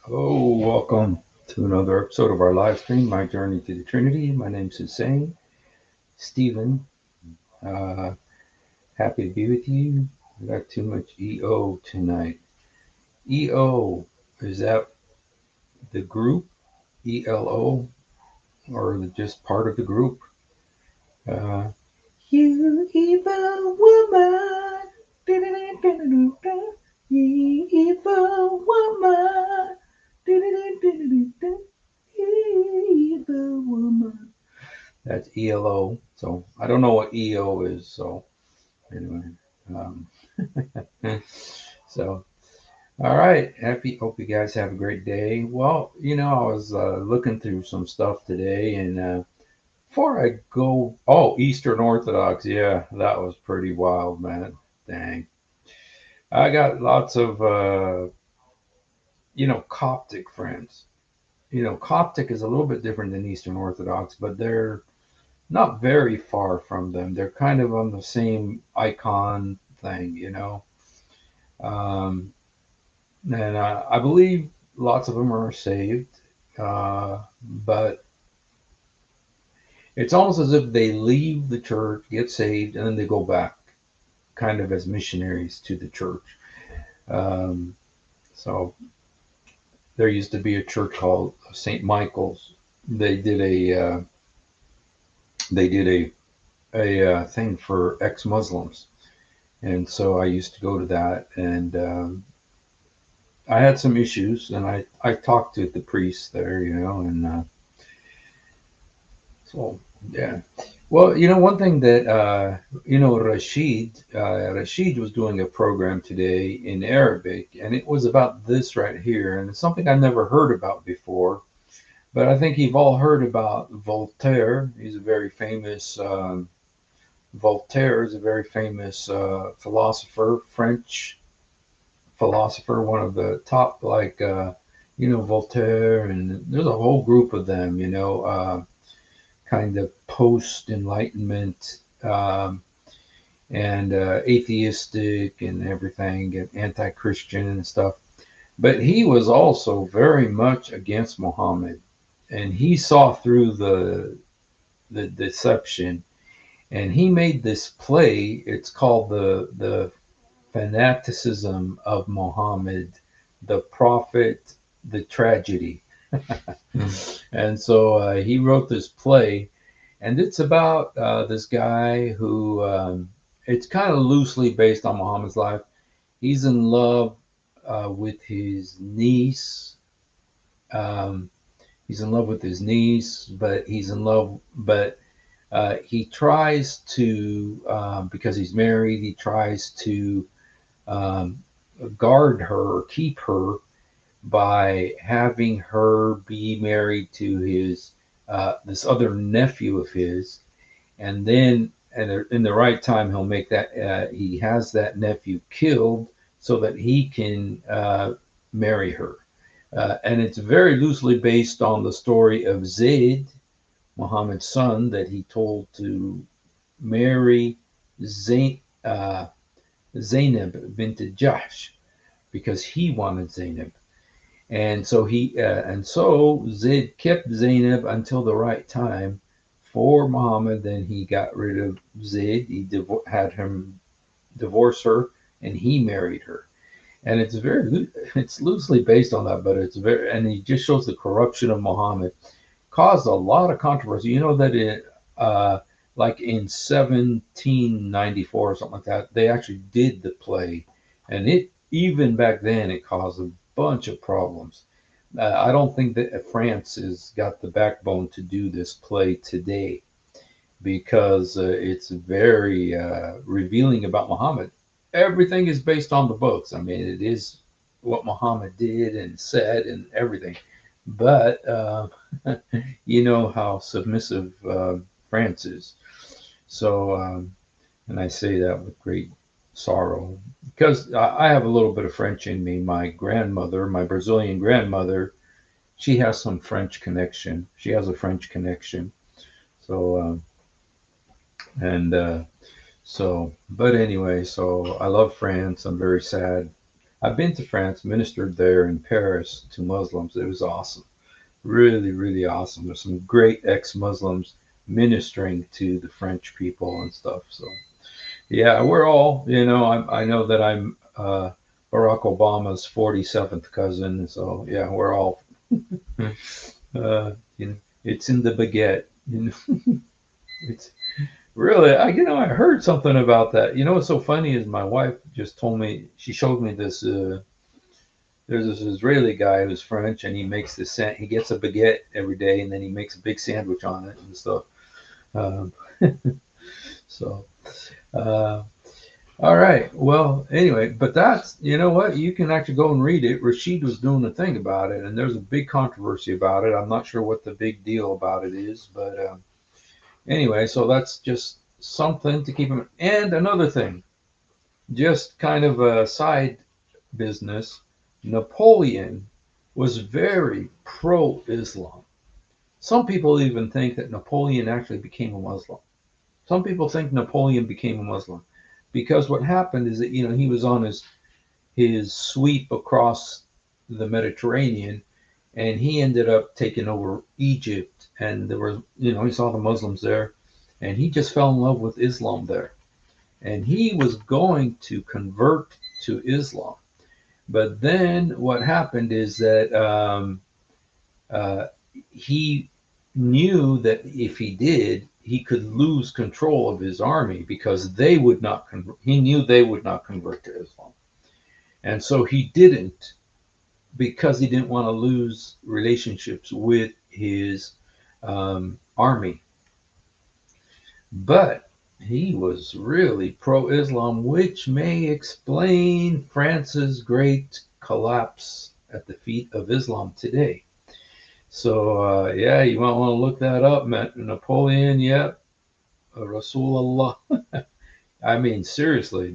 Oh, welcome to another episode of our live stream, My Journey to the Trinity. My name's Hussein. Stephen, uh, happy to be with you. I got too much EO tonight. EO, is that the group, ELO, or just part of the group? Uh, you evil woman, you evil woman, evil woman. That's ELO. So I don't know what EO is. So anyway, um, so all right. Happy. Hope you guys have a great day. Well, I was looking through some stuff today, and before I go, oh, Eastern Orthodox. Yeah, that was pretty wild, man. Dang. I got lots of Coptic friends. Coptic is a little bit different than Eastern Orthodox, but they're not very far from them. They're kind of on the same icon thing. Um, and I believe lots of them are saved, but it's almost as if they leave the church, get saved, and then they go back kind of as missionaries to the church. Um, so there used to be a church called St. Michael's. They did a thing for ex-Muslims, and so I used to go to that, and I had some issues, and I talked to the priest there, and so yeah. Well, one thing that Rashid was doing a program today in Arabic, and it was about this right here, and it's something I've never heard about before. But I think you've all heard about Voltaire. He's a very famous. Voltaire is a very famous philosopher, French philosopher, one of the top, like, Voltaire, and there's a whole group of them, kind of post Enlightenment, and atheistic and everything, and anti Christian and stuff. But he was also very much against Muhammad, and he saw through the deception, and he made this play. It's called the Fanaticism of Muhammad, the Prophet, the Tragedy. And so he wrote this play, and it's about this guy who it's kind of loosely based on Muhammad's life. He's in love with his niece. Um, he's in love with his niece, but he tries to, because he's married, he tries to um, guard her, keep her by having her be married to his this other nephew of his, and then and in the right time he'll make that he has that nephew killed so that he can marry her. And it's very loosely based on the story of Zayd, Muhammad's son, that he told to marry Zayn, Zainab bint Jahsh because he wanted Zainab. And so Zayd kept Zainab until the right time for Muhammad. Then he got rid of Zayd. He had him divorce her, and he married her. And it's loosely based on that, but and he just shows the corruption of Muhammad. Caused a lot of controversy. You know that like in 1794 or something like that, they actually did the play, and it even back then it caused a bunch of problems. I don't think that France has got the backbone to do this play today because it's very revealing about Muhammad. Everything is based on the books. I mean, it is what Muhammad did and said and everything. But you know how submissive France is. So, and I say that with great sorrow because I have a little bit of French in me. My grandmother, my Brazilian grandmother, she has some French connection. She has a French connection. So, and but anyway, so I love France. I'm very sad. I've been to France, ministered there in Paris to Muslims. It was awesome, really, really awesome. There's some great ex-Muslims ministering to the French people and stuff. So yeah, we're all, I know that I'm Barack Obama's 47th cousin. So yeah, we're all, it's in the baguette. It's really, I heard something about that. What's so funny is my wife just told me, she showed me this. There's this Israeli guy who's French, and he makes he gets a baguette every day, and then he makes a big sandwich on it and stuff. Um, so, uh, all right. Well, anyway, but that's, you know what? You can actually go and read it. Rashid was doing a thing about it, and there's a big controversy about it. I'm not sure what the big deal about it is, but anyway, so that's just something to keep in mind. And another thing, just kind of a side business, Napoleon was very pro-Islam. Some people even think that Napoleon actually became a Muslim. Some people think Napoleon became a Muslim because what happened is that he was on his sweep across the Mediterranean, and he ended up taking over Egypt, and there was he saw the Muslims there, and he just fell in love with Islam there, and he was going to convert to Islam. But then what happened is that uh, he knew that if he did, he could lose control of his army because they would not convert. He knew they would not convert to Islam. And so he didn't, because he didn't want to lose relationships with his army. But he was really pro-Islam, which may explain France's great collapse at the feet of Islam today. So yeah, you might want to look that up. Napoleon, yep, Rasulullah. I mean, seriously,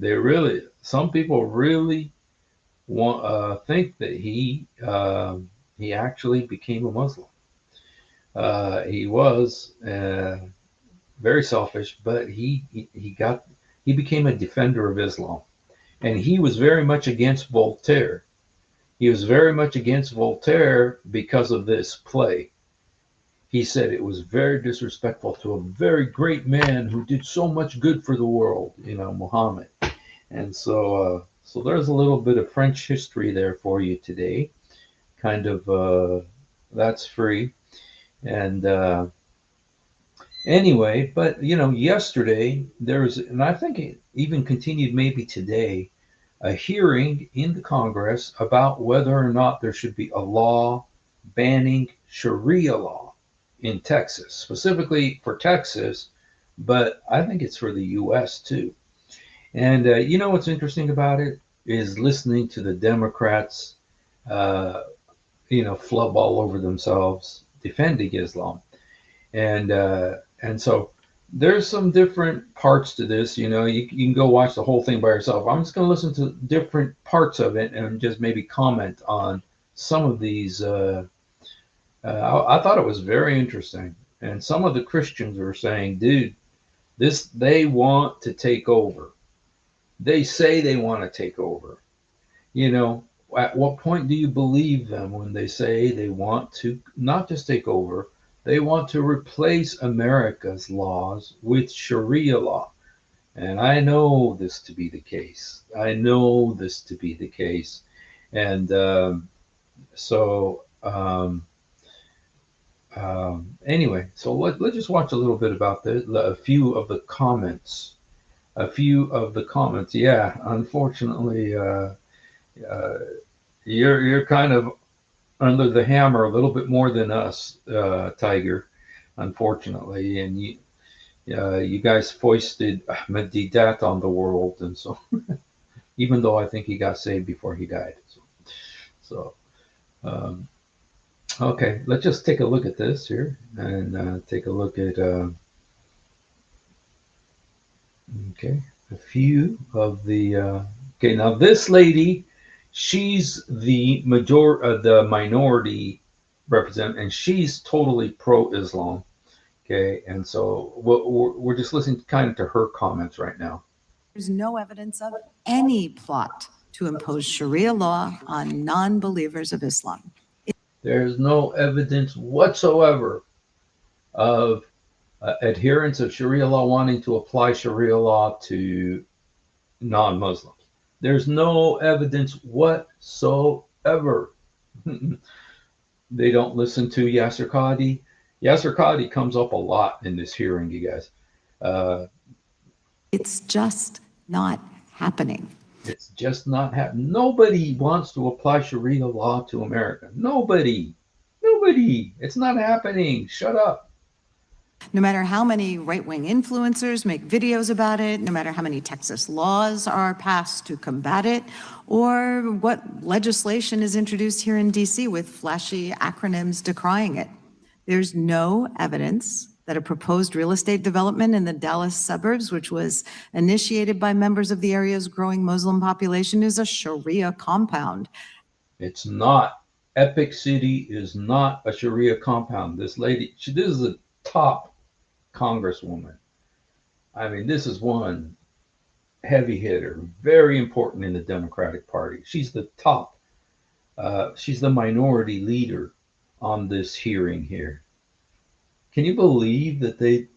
some people really think that he actually became a Muslim. He was very selfish, but he became a defender of Islam, and he was very much against Voltaire. He was very much against Voltaire because of this play. He said it was very disrespectful to a very great man who did so much good for the world, Muhammad. And so there's a little bit of French history there for you today. Kind of that's free. And anyway, but yesterday there was, and I think it even continued maybe today, a hearing in the Congress about whether or not there should be a law banning Sharia law in Texas, specifically for Texas, but I think it's for the U.S. too. And what's interesting about it is listening to the Democrats, uh, flub all over themselves defending Islam, and so there's some different parts to this. You can go watch the whole thing by yourself. I'm just going to listen to different parts of it and just maybe comment on some of these. I thought it was very interesting, and some of the Christians were saying, "Dude, they want to take over. They say they want to take over. At what point do you believe them when they say they want to not just take over, they want to replace America's laws with Sharia law?" And I know this to be the case. I know this to be the case. And so, anyway, so let's just watch a little bit about a few of the comments. A few of the comments. Yeah, unfortunately, uh, you're kind of under the hammer a little bit more than us, Tiger, unfortunately. And you guys foisted Ahmed Didat on the world, and so even though I think he got saved before he died. So um, okay, let's just take a look at this here and take a look at okay, a few of the okay. Now this lady, she's the minority representative, and she's totally pro-Islam. Okay, and so we're just listening kind of to her comments right now. There's no evidence of any plot to impose Sharia law on non-believers of Islam. There's no evidence whatsoever of adherents of Sharia law wanting to apply Sharia law to non-Muslims. There's no evidence whatsoever. They don't listen to Yasser Qadi. Yasser Qadi comes up a lot in this hearing, you guys. It's just not happening. It's just not happening. Nobody wants to apply Sharia law to America. Nobody. It's not happening. Shut up. No matter how many right-wing influencers make videos about it, no matter how many Texas laws are passed to combat it, or what legislation is introduced here in DC with flashy acronyms decrying it, there's no evidence that a proposed real estate development in the Dallas suburbs, which was initiated by members of the area's growing Muslim population, is a Sharia compound. It's not. Epic City is not a Sharia compound. This lady, this is a top congresswoman. I mean, this is one heavy hitter, very important in the Democratic Party. She's the top. She's the minority leader on this hearing here. Can you believe that they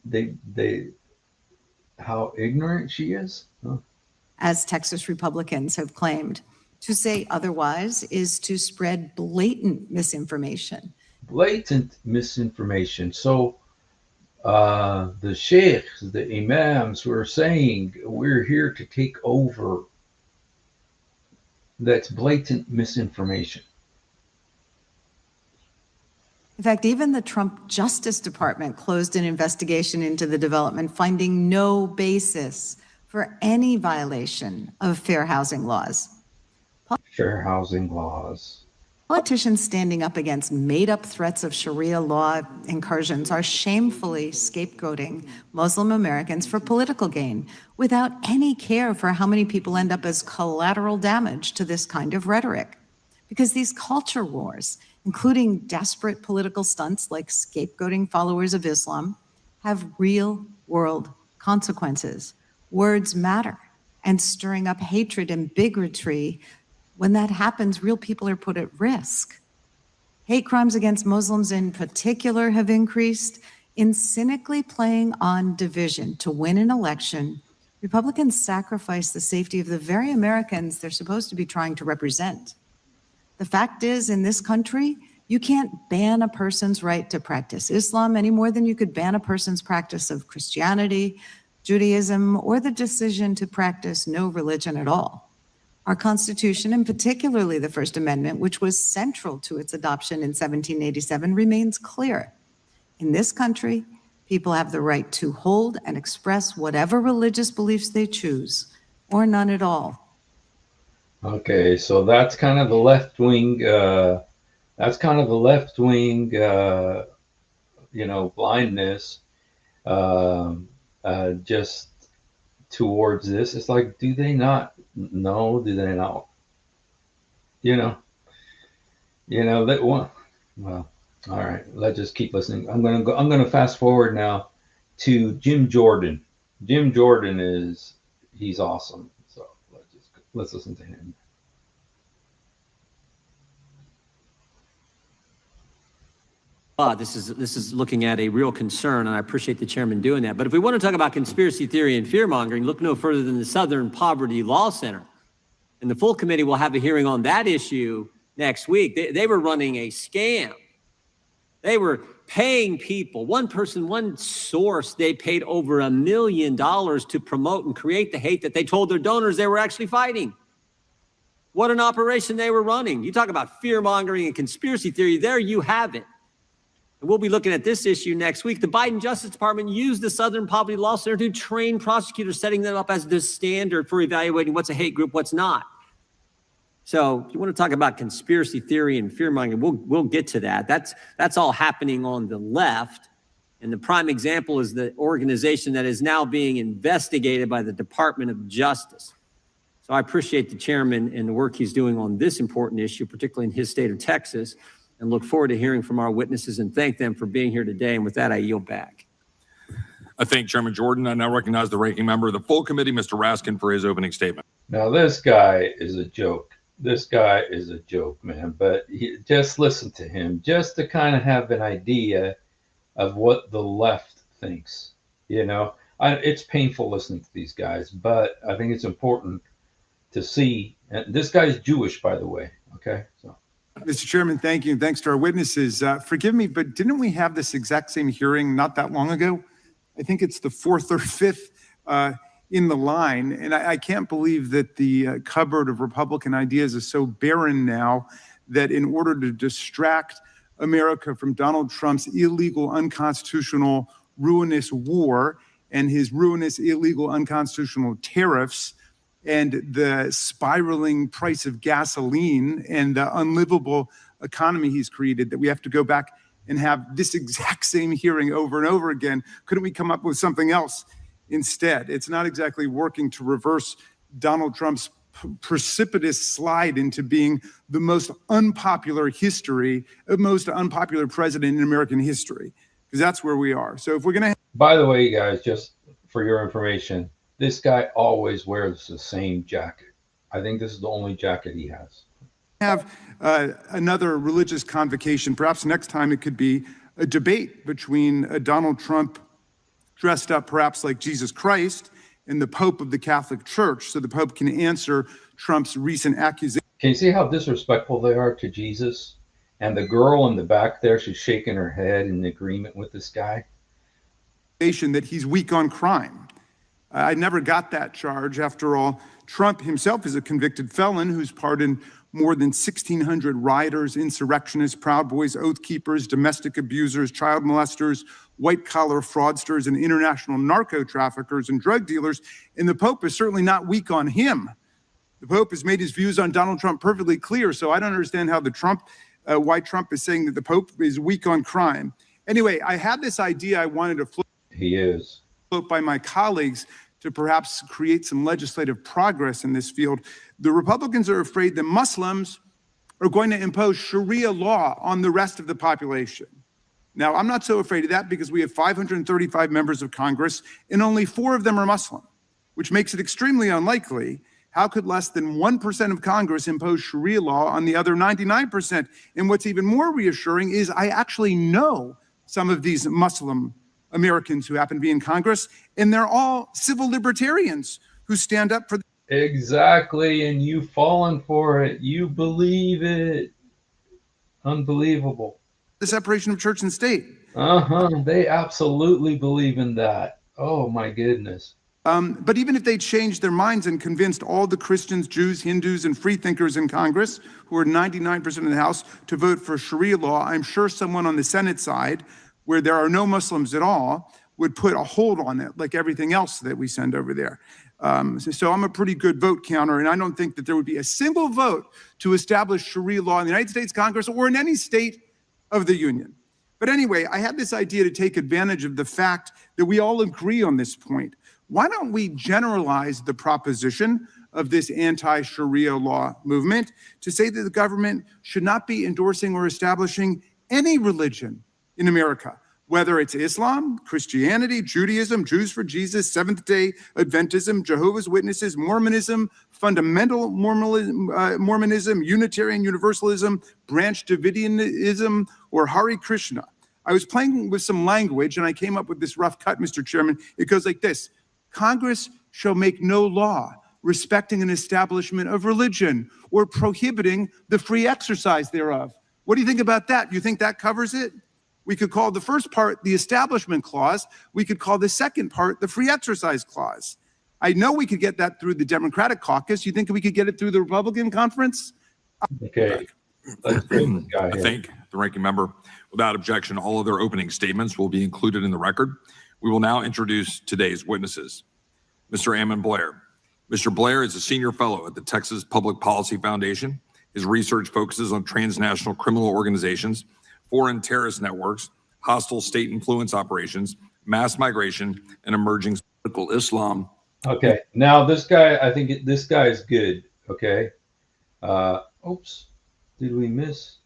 how ignorant she is? Huh? As Texas Republicans have claimed. To say otherwise is to spread blatant misinformation. Blatant misinformation. So the sheikhs, the imams who are saying we're here to take over, that's blatant misinformation. In fact, even the Trump Justice Department closed an investigation into the development, finding no basis for any violation of fair housing laws. Fair housing laws. Politicians standing up against made-up threats of Sharia law incursions are shamefully scapegoating Muslim Americans for political gain without any care for how many people end up as collateral damage to this kind of rhetoric. Because these culture wars, including desperate political stunts like scapegoating followers of Islam, have real-world consequences. Words matter, and stirring up hatred and bigotry, when that happens, real people are put at risk. Hate crimes against Muslims in particular have increased. In cynically playing on division to win an election, Republicans sacrifice the safety of the very Americans they're supposed to be trying to represent. The fact is, in this country, you can't ban a person's right to practice Islam any more than you could ban a person's practice of Christianity, Judaism, or the decision to practice no religion at all. Our Constitution, and particularly the First Amendment, which was central to its adoption in 1787, remains clear. In this country, people have the right to hold and express whatever religious beliefs they choose, or none at all. Okay, so that's kind of the left wing. Blindness, just towards this. It's like, do they not know? Do they not? That one. Well, all right. Let's just keep listening. I'm gonna fast forward now to Jim Jordan. Jim Jordan he's awesome. So let's listen to him. This is looking at a real concern, and I appreciate the chairman doing that. But if we want to talk about conspiracy theory and fear-mongering, look no further than the Southern Poverty Law Center. And the full committee will have a hearing on that issue next week. They were running a scam. They were paying people. One person, one source, they paid over $1 million to promote and create the hate that they told their donors they were actually fighting. What an operation they were running. You talk about fear-mongering and conspiracy theory, there you have it. And we'll be looking at this issue next week. The Biden Justice Department used the Southern Poverty Law Center to train prosecutors, setting them up as the standard for evaluating what's a hate group, what's not. So if you want to talk about conspiracy theory and fear-mongering, we'll get to that. That's all happening on the left. And the prime example is the organization that is now being investigated by the Department of Justice. So I appreciate the chairman and the work he's doing on this important issue, particularly in his state of Texas, and look forward to hearing from our witnesses and thank them for being here today. And with that, I yield back. I thank Chairman Jordan. I now recognize the ranking member of the full committee, Mr. Raskin, for his opening statement. Now this guy is a joke. This guy is a joke, man. But just listen to him, just to kind of have an idea of what the left thinks. You know, it's painful listening to these guys, but I think it's important to see. And this guy's Jewish, by the way. Okay, so. Mr. Chairman, thank you. And thanks to our witnesses. Forgive me, but didn't we have this exact same hearing not that long ago? I think it's the fourth or fifth in the line. And I can't believe that the cupboard of Republican ideas is so barren now that in order to distract America from Donald Trump's illegal, unconstitutional, ruinous war and his ruinous, illegal, unconstitutional tariffs, and the spiraling price of gasoline and the unlivable economy he's created, that we have to go back and have this exact same hearing over and over again. Couldn't we come up with something else instead? It's not exactly working to reverse Donald Trump's precipitous slide into being the most unpopular president in American history, because that's where we are. So if we're going to... By the way, guys, just for your information, this guy always wears the same jacket. I think this is the only jacket he has. Have another religious convocation. Perhaps next time it could be a debate between Donald Trump dressed up perhaps like Jesus Christ and the Pope of the Catholic Church, so the Pope can answer Trump's recent accusation. Can you see how disrespectful they are to Jesus? And the girl in the back there, she's shaking her head in agreement with this guy. That he's weak on crime. I never got that charge. After all, Trump himself is a convicted felon who's pardoned more than 1,600 rioters, insurrectionists, Proud Boys, Oath Keepers, domestic abusers, child molesters, white-collar fraudsters, and international narco traffickers and drug dealers. And the Pope is certainly not weak on him. The Pope has made his views on Donald Trump perfectly clear, so I don't understand how why Trump is saying that the Pope is weak on crime. Anyway, I had this idea I wanted to float. He is. By my colleagues to perhaps create some legislative progress in this field. The Republicans are afraid that Muslims are going to impose Sharia law on the rest of the population. Now, I'm not so afraid of that because we have 535 members of Congress and only 4 of them are Muslim, which makes it extremely unlikely. How could less than 1% of Congress impose Sharia law on the other 99%? And what's even more reassuring is I actually know some of these Muslim Americans who happen to be in Congress, and they're all civil libertarians who stand up for... Exactly, and you've fallen for it. You believe it. Unbelievable. The separation of church and state. They absolutely believe in that. Oh, my goodness. But even if they changed their minds and convinced all the Christians, Jews, Hindus, and freethinkers in Congress, who are 99% of the House, to vote for Sharia law, I'm sure someone on the Senate side, where there are no Muslims at all, would put a hold on it, like everything else that we send over there. So I'm a pretty good vote counter, and I don't think that there would be a single vote to establish Sharia law in the United States Congress or in any state of the Union. But anyway, I had this idea to take advantage of the fact that we all agree on this point. Why don't we generalize the proposition of this anti-Sharia law movement to say that the government should not be endorsing or establishing any religion in America, whether it's Islam, Christianity, Judaism, Jews for Jesus, Seventh-day Adventism, Jehovah's Witnesses, Mormonism, fundamental Mormonism, Unitarian Universalism, Branch Davidianism, or Hare Krishna. I was playing with some language and I came up with this rough cut, Mr. Chairman. It goes like this: Congress shall make no law respecting an establishment of religion or prohibiting the free exercise thereof. What do you think about that? You think that covers it? We could call the first part the Establishment Clause. We could call the second part the Free Exercise Clause. I know we could get that through the Democratic caucus. You think we could get it through the Republican conference? Okay. Let's bring this guy I here. thank the ranking member. Without objection, all of their opening statements will be included in the record. We will now introduce today's witnesses. Mr. Ammon Blair. Mr. Blair is a senior fellow at the Texas Public Policy Foundation. His research focuses on transnational criminal organizations, foreign terrorist networks, hostile state influence operations, mass migration, and emerging political Islam. Okay, now this guy, I think this guy is good. Okay. Oops, did we miss?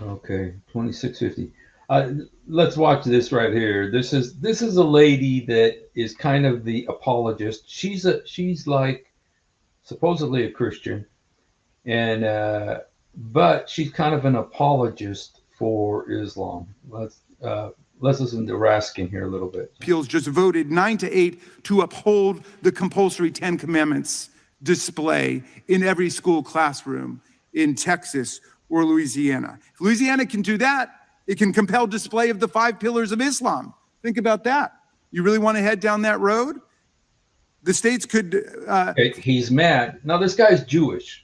Okay, 2650. Let's watch this right here. This is a lady that is kind of the apologist. She's like supposedly a Christian, and but she's kind of an apologist for Islam. Let's listen to Raskin here a little bit. Appeals just voted 9-8 to uphold the compulsory 10 Commandments display in every school classroom in Texas or Louisiana. If Louisiana can do that, it can compel display of the 5 pillars of Islam. Think about that. You really want to head down that road? The states could. Okay, he's mad. Now this guy's Jewish.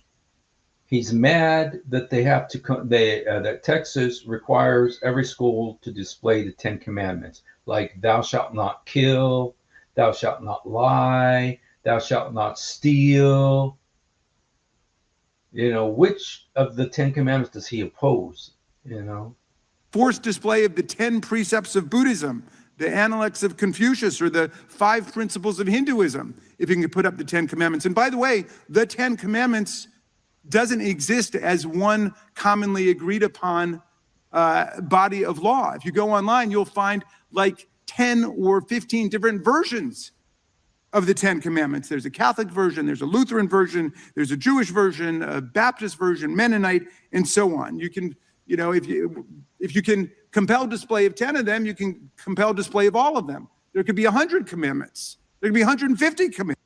He's mad that they have to. That Texas requires every school to display the 10 Commandments, like "Thou shalt not kill," "Thou shalt not lie," "Thou shalt not steal." Which of the 10 Commandments does he oppose? Forced display of the 10 precepts of Buddhism, the Analects of Confucius, or the 5 principles of Hinduism, if you can put up the 10 Commandments. And by the way, the 10 Commandments doesn't exist as one commonly agreed upon body of law. If you go online, you'll find like 10 or 15 different versions of the 10 Commandments. There's a Catholic version, there's a Lutheran version, there's a Jewish version, a Baptist version, Mennonite, and so on. You can, if you can compel display of 10 of them, you can compel display of all of them. There could be 100 commandments. There could be 150 commandments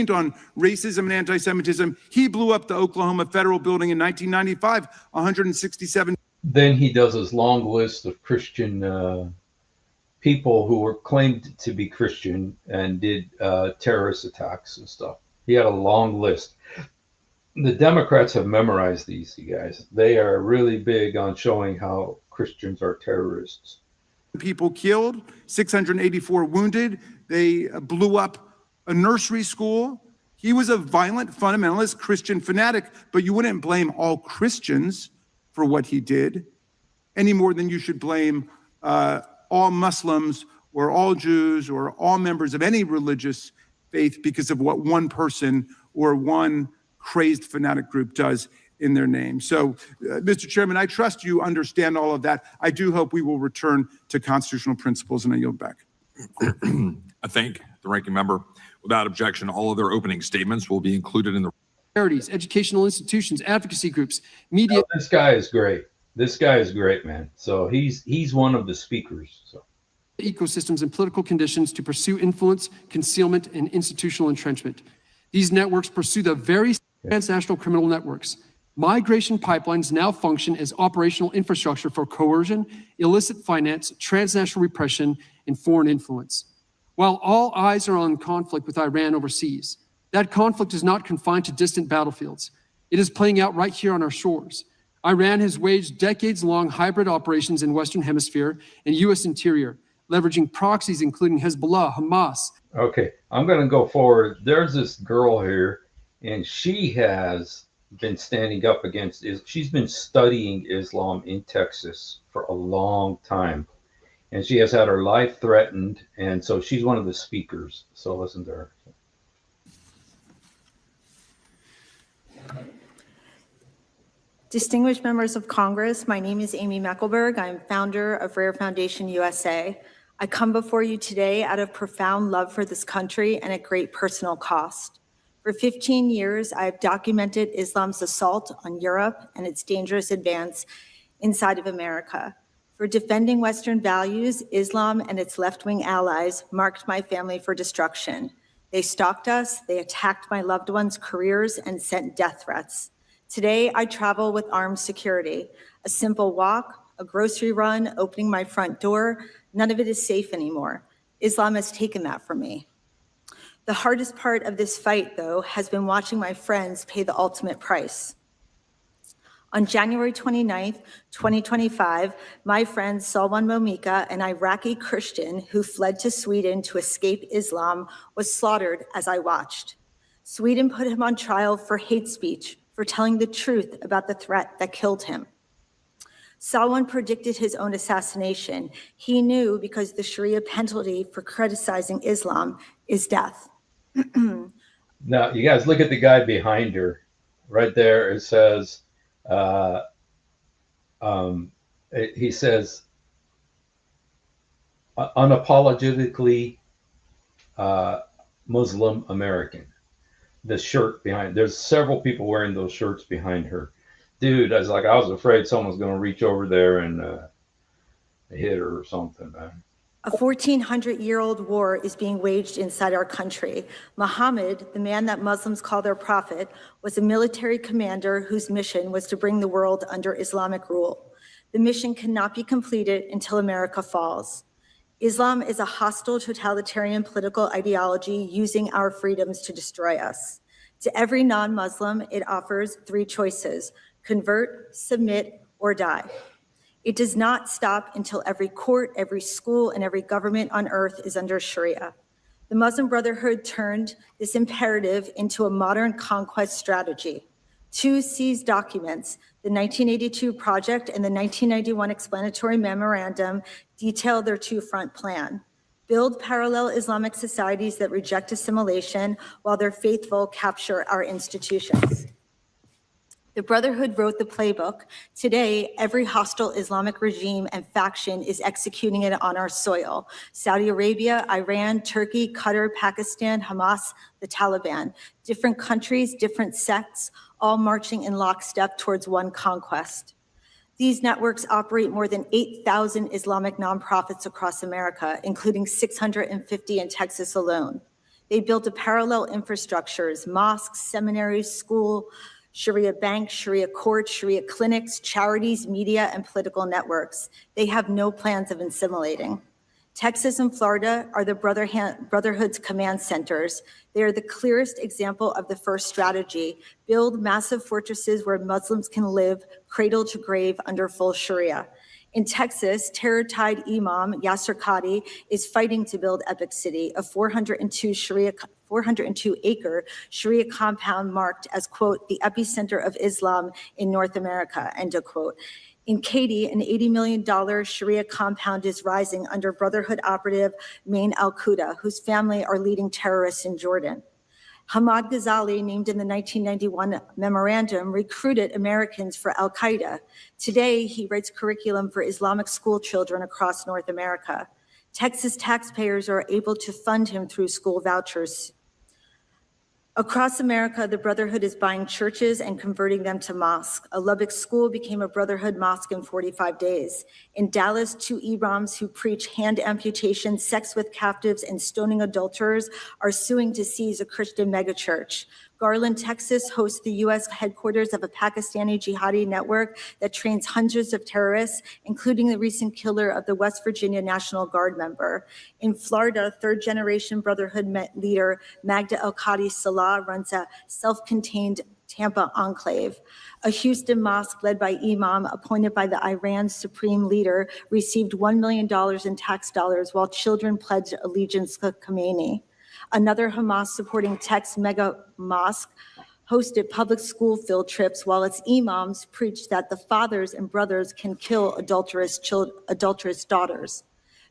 on racism and anti-Semitism. He blew up the Oklahoma Federal Building in 1995, 167. Then he does his long list of Christian people who were claimed to be Christian and did terrorist attacks and stuff. He had a long list. The Democrats have memorized these, you guys. They are really big on showing how Christians are terrorists. People killed, 684 wounded. They blew up a nursery school. He was a violent fundamentalist Christian fanatic, but you wouldn't blame all Christians for what he did any more than you should blame all Muslims or all Jews or all members of any religious faith because of what one person or one crazed fanatic group does in their name. So, Mr. Chairman, I trust you understand all of that. I do hope we will return to constitutional principles, and I yield back. I thank the ranking member. Without objection, all other opening statements will be included in the charities, educational institutions, advocacy groups, media. Oh, this guy is great. This guy is great, man. So he's one of the speakers. So ecosystems and political conditions to pursue influence, concealment, and institutional entrenchment. These networks pursue the very transnational criminal networks. Migration pipelines now function as operational infrastructure for coercion, illicit finance, transnational repression, and foreign influence. While all eyes are on conflict with Iran overseas, that conflict is not confined to distant battlefields. It is playing out right here on our shores. Iran has waged decades-long hybrid operations in Western Hemisphere and U.S. interior, leveraging proxies including Hezbollah, Hamas. Okay, I'm going to go forward. There's this girl here, and she has been standing up against it. She's been studying Islam in Texas for a long time, and she has had her life threatened, and so she's one of the speakers. So listen to her. Distinguished members of Congress, my name is Amy Meckelberg. I'm founder of Rare Foundation USA. I come before you today out of profound love for this country and at great personal cost. For 15 years, I have documented Islam's assault on Europe and its dangerous advance inside of America. For defending Western values, Islam and its left-wing allies marked my family for destruction. They stalked us, they attacked my loved ones' careers, and sent death threats. Today, I travel with armed security. A simple walk, a grocery run, opening my front door, none of it is safe anymore. Islam has taken that from me. The hardest part of this fight, though, has been watching my friends pay the ultimate price. On January 29th, 2025, my friend Salwan Momika, an Iraqi Christian who fled to Sweden to escape Islam, was slaughtered as I watched. Sweden put him on trial for hate speech, for telling the truth about the threat that killed him. Salwan predicted his own assassination. He knew because the Sharia penalty for criticizing Islam is death. Now, you guys look at the guy behind her. Right there, it says, he says, unapologetically Muslim American. The shirt behind, there's several people wearing those shirts behind her. Dude, I was afraid someone was going to reach over there and hit her or something, man. A 1,400-year-old war is being waged inside our country. Muhammad, the man that Muslims call their prophet, was a military commander whose mission was to bring the world under Islamic rule. The mission cannot be completed until America falls. Islam is a hostile, totalitarian political ideology using our freedoms to destroy us. To every non-Muslim, it offers 3 choices: convert, submit, or die. It does not stop until every court, every school, and every government on earth is under Sharia. The Muslim Brotherhood turned this imperative into a modern conquest strategy. 2 seized documents, the 1982 project and the 1991 explanatory memorandum, detail their 2-front plan. Build parallel Islamic societies that reject assimilation while their faithful capture our institutions. The Brotherhood wrote the playbook. Today, every hostile Islamic regime and faction is executing it on our soil. Saudi Arabia, Iran, Turkey, Qatar, Pakistan, Hamas, the Taliban. Different countries, different sects, all marching in lockstep towards one conquest. These networks operate more than 8,000 Islamic nonprofits across America, including 650 in Texas alone. They built a parallel infrastructures, mosques, seminaries, school, Sharia banks, Sharia courts, Sharia clinics, charities, media, and political networks. They have no plans of assimilating. Texas and Florida are the Brotherhood's command centers. They are the clearest example of the first strategy: build massive fortresses where Muslims can live cradle to grave under full Sharia. In Texas, terror-tied Imam Yasser Qadi is fighting to build Epic City, a 402-acre Sharia compound marked as, quote, the epicenter of Islam in North America, end of quote. In Katy, an $80 million Sharia compound is rising under Brotherhood operative Main al-Quda, whose family are leading terrorists in Jordan. Hamad Ghazali, named in the 1991 memorandum, recruited Americans for al-Qaeda. Today, he writes curriculum for Islamic school children across North America. Texas taxpayers are able to fund him through school vouchers. Across America, the Brotherhood is buying churches and converting them to mosques. A Lubbock school became a Brotherhood mosque in 45 days. In Dallas, 2 imams who preach hand amputation, sex with captives, and stoning adulterers are suing to seize a Christian megachurch. Garland, Texas hosts the U.S. headquarters of a Pakistani jihadi network that trains hundreds of terrorists, including the recent killer of the West Virginia National Guard member. In Florida, 3rd-generation Brotherhood leader Magda El-Qadi Salah runs a self-contained Tampa enclave. A Houston mosque led by imam appointed by the Iran's supreme leader received $1 million in tax dollars while children pledged allegiance to Khomeini. Another Hamas-supporting Tex mega mosque hosted public school field trips while its imams preached that the fathers and brothers can kill adulterous daughters.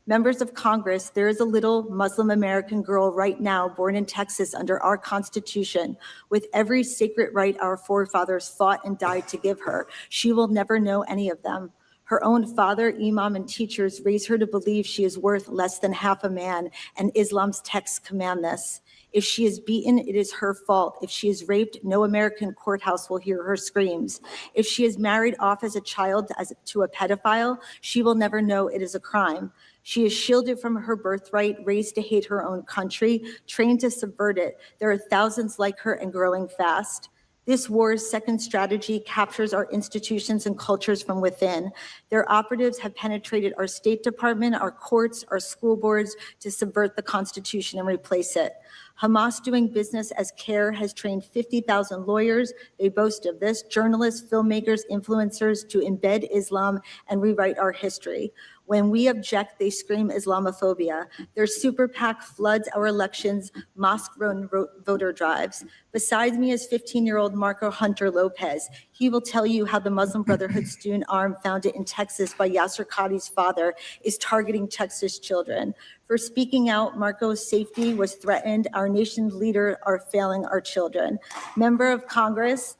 Members of Congress, there is a little Muslim American girl right now born in Texas under our Constitution with every sacred right our forefathers fought and died to give her. She will never know any of them. Her own father, imam, and teachers raise her to believe she is worth less than half a man, and Islam's texts command this. If she is beaten, it is her fault. If she is raped, no American courthouse will hear her screams. If she is married off as a child to a pedophile, she will never know it is a crime. She is shielded from her birthright, raised to hate her own country, trained to subvert it. There are thousands like her and growing fast. This war's second strategy captures our institutions and cultures from within. Their operatives have penetrated our State Department, our courts, our school boards to subvert the Constitution and replace it. Hamas, doing business as CARE, has trained 50,000 lawyers, they boast of this, journalists, filmmakers, influencers to embed Islam and rewrite our history. When we object, they scream Islamophobia. Their super PAC floods our elections, mosque-run voter drives. Besides me is 15-year-old Marco Hunter Lopez. He will tell you how the Muslim Brotherhood student arm founded in Texas by Yasser Qadi's father is targeting Texas children. For speaking out, Marco's safety was threatened. Our nation's leaders are failing our children. Member of Congress,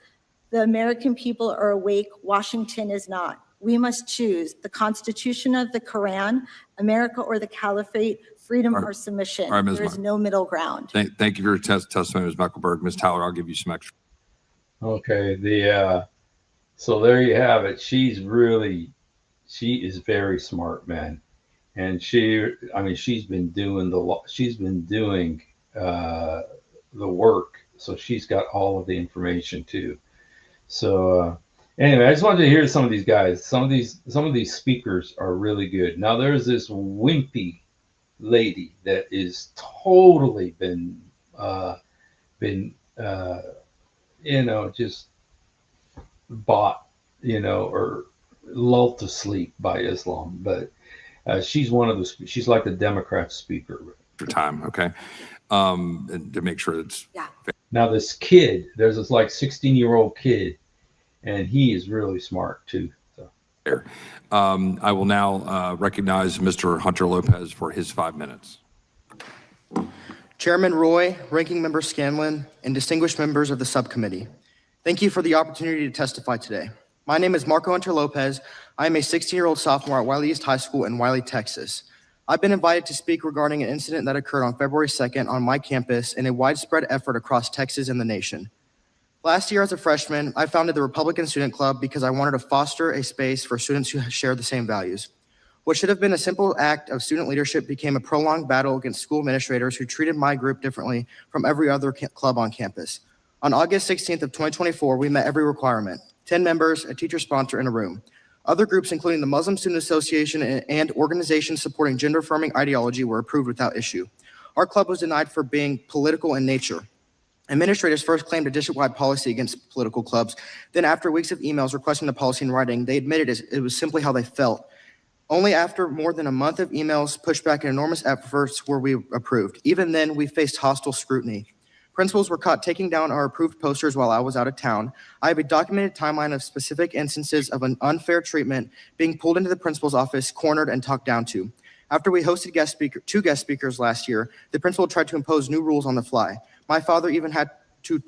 the American people are awake. Washington is not. We must choose the Constitution of the Quran, America or the Caliphate, freedom or submission. All right, Ms. There is no middle ground. Thank you for your testimony, Ms. Mecklenburg. Ms. Tyler, I'll give you some extra. Okay, so there you have it. She is very smart, man, and she's been doing the work, so she's got all of the information too. So anyway, I just wanted to hear some of these guys. Some of these speakers are really good. Now there's this wimpy lady that is totally been just bought, or lulled to sleep by Islam. But she's like the Democrat speaker. Your time, okay, and to make sure it's Now this kid, there's this like 16-year-old kid, and he is really smart too. fair. I will now recognize Mr. Hunter Lopez for his 5 minutes. Chairman Roy, Ranking Member Scanlon, and distinguished members of the subcommittee, thank you for the opportunity to testify today. My name is Marco Hunter Lopez. I am a 16-year-old sophomore at Wiley East High School in Wiley, Texas. I've been invited to speak regarding an incident that occurred on February 2nd on my campus in a widespread effort across Texas and the nation. Last year as a freshman, I founded the Republican Student Club because I wanted to foster a space for students who share the same values. What should have been a simple act of student leadership became a prolonged battle against school administrators who treated my group differently from every other club on campus. On August 16th of 2024, we met every requirement: 10 members, a teacher sponsor, in a room. Other groups, including the Muslim Student Association and organizations supporting gender-affirming ideology, were approved without issue. Our club was denied for being political in nature. Administrators first claimed a district-wide policy against political clubs. Then, after weeks of emails requesting the policy in writing, they admitted it was simply how they felt. Only after more than a month of emails, pushback, and enormous efforts were we approved. Even then, we faced hostile scrutiny. Principals were caught taking down our approved posters while I was out of town. I have a documented timeline of specific instances of an unfair treatment, being pulled into the principal's office, cornered, and talked down to. After we hosted two guest speakers last year, the principal tried to impose new rules on the fly. My father even had to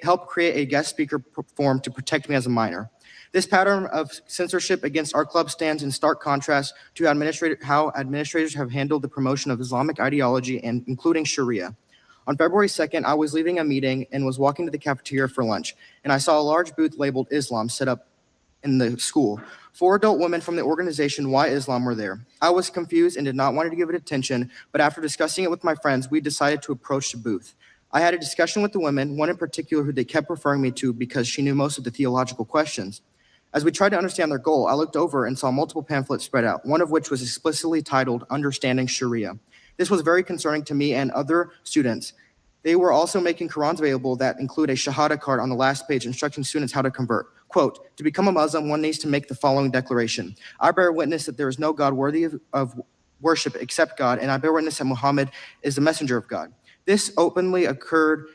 help create a guest speaker form to protect me as a minor. This pattern of censorship against our club stands in stark contrast to how administrators have handled the promotion of Islamic ideology, and including Sharia. On February 2nd, I was leaving a meeting and was walking to the cafeteria for lunch, and I saw a large booth labeled Islam set up in the school. 4 adult women from the organization Why Islam were there. I was confused and did not want to give it attention, but after discussing it with my friends, we decided to approach the booth. I had a discussion with the women, one in particular who they kept referring me to because she knew most of the theological questions. As we tried to understand their goal, I looked over and saw multiple pamphlets spread out, one of which was explicitly titled Understanding Sharia. This was very concerning to me and other students. They were also making Qurans available that include a Shahada card on the last page instructing students how to convert. Quote, to become a Muslim, one needs to make the following declaration. I bear witness that there is no God worthy of worship except God, and I bear witness that Muhammad is the messenger of God. This openly occurred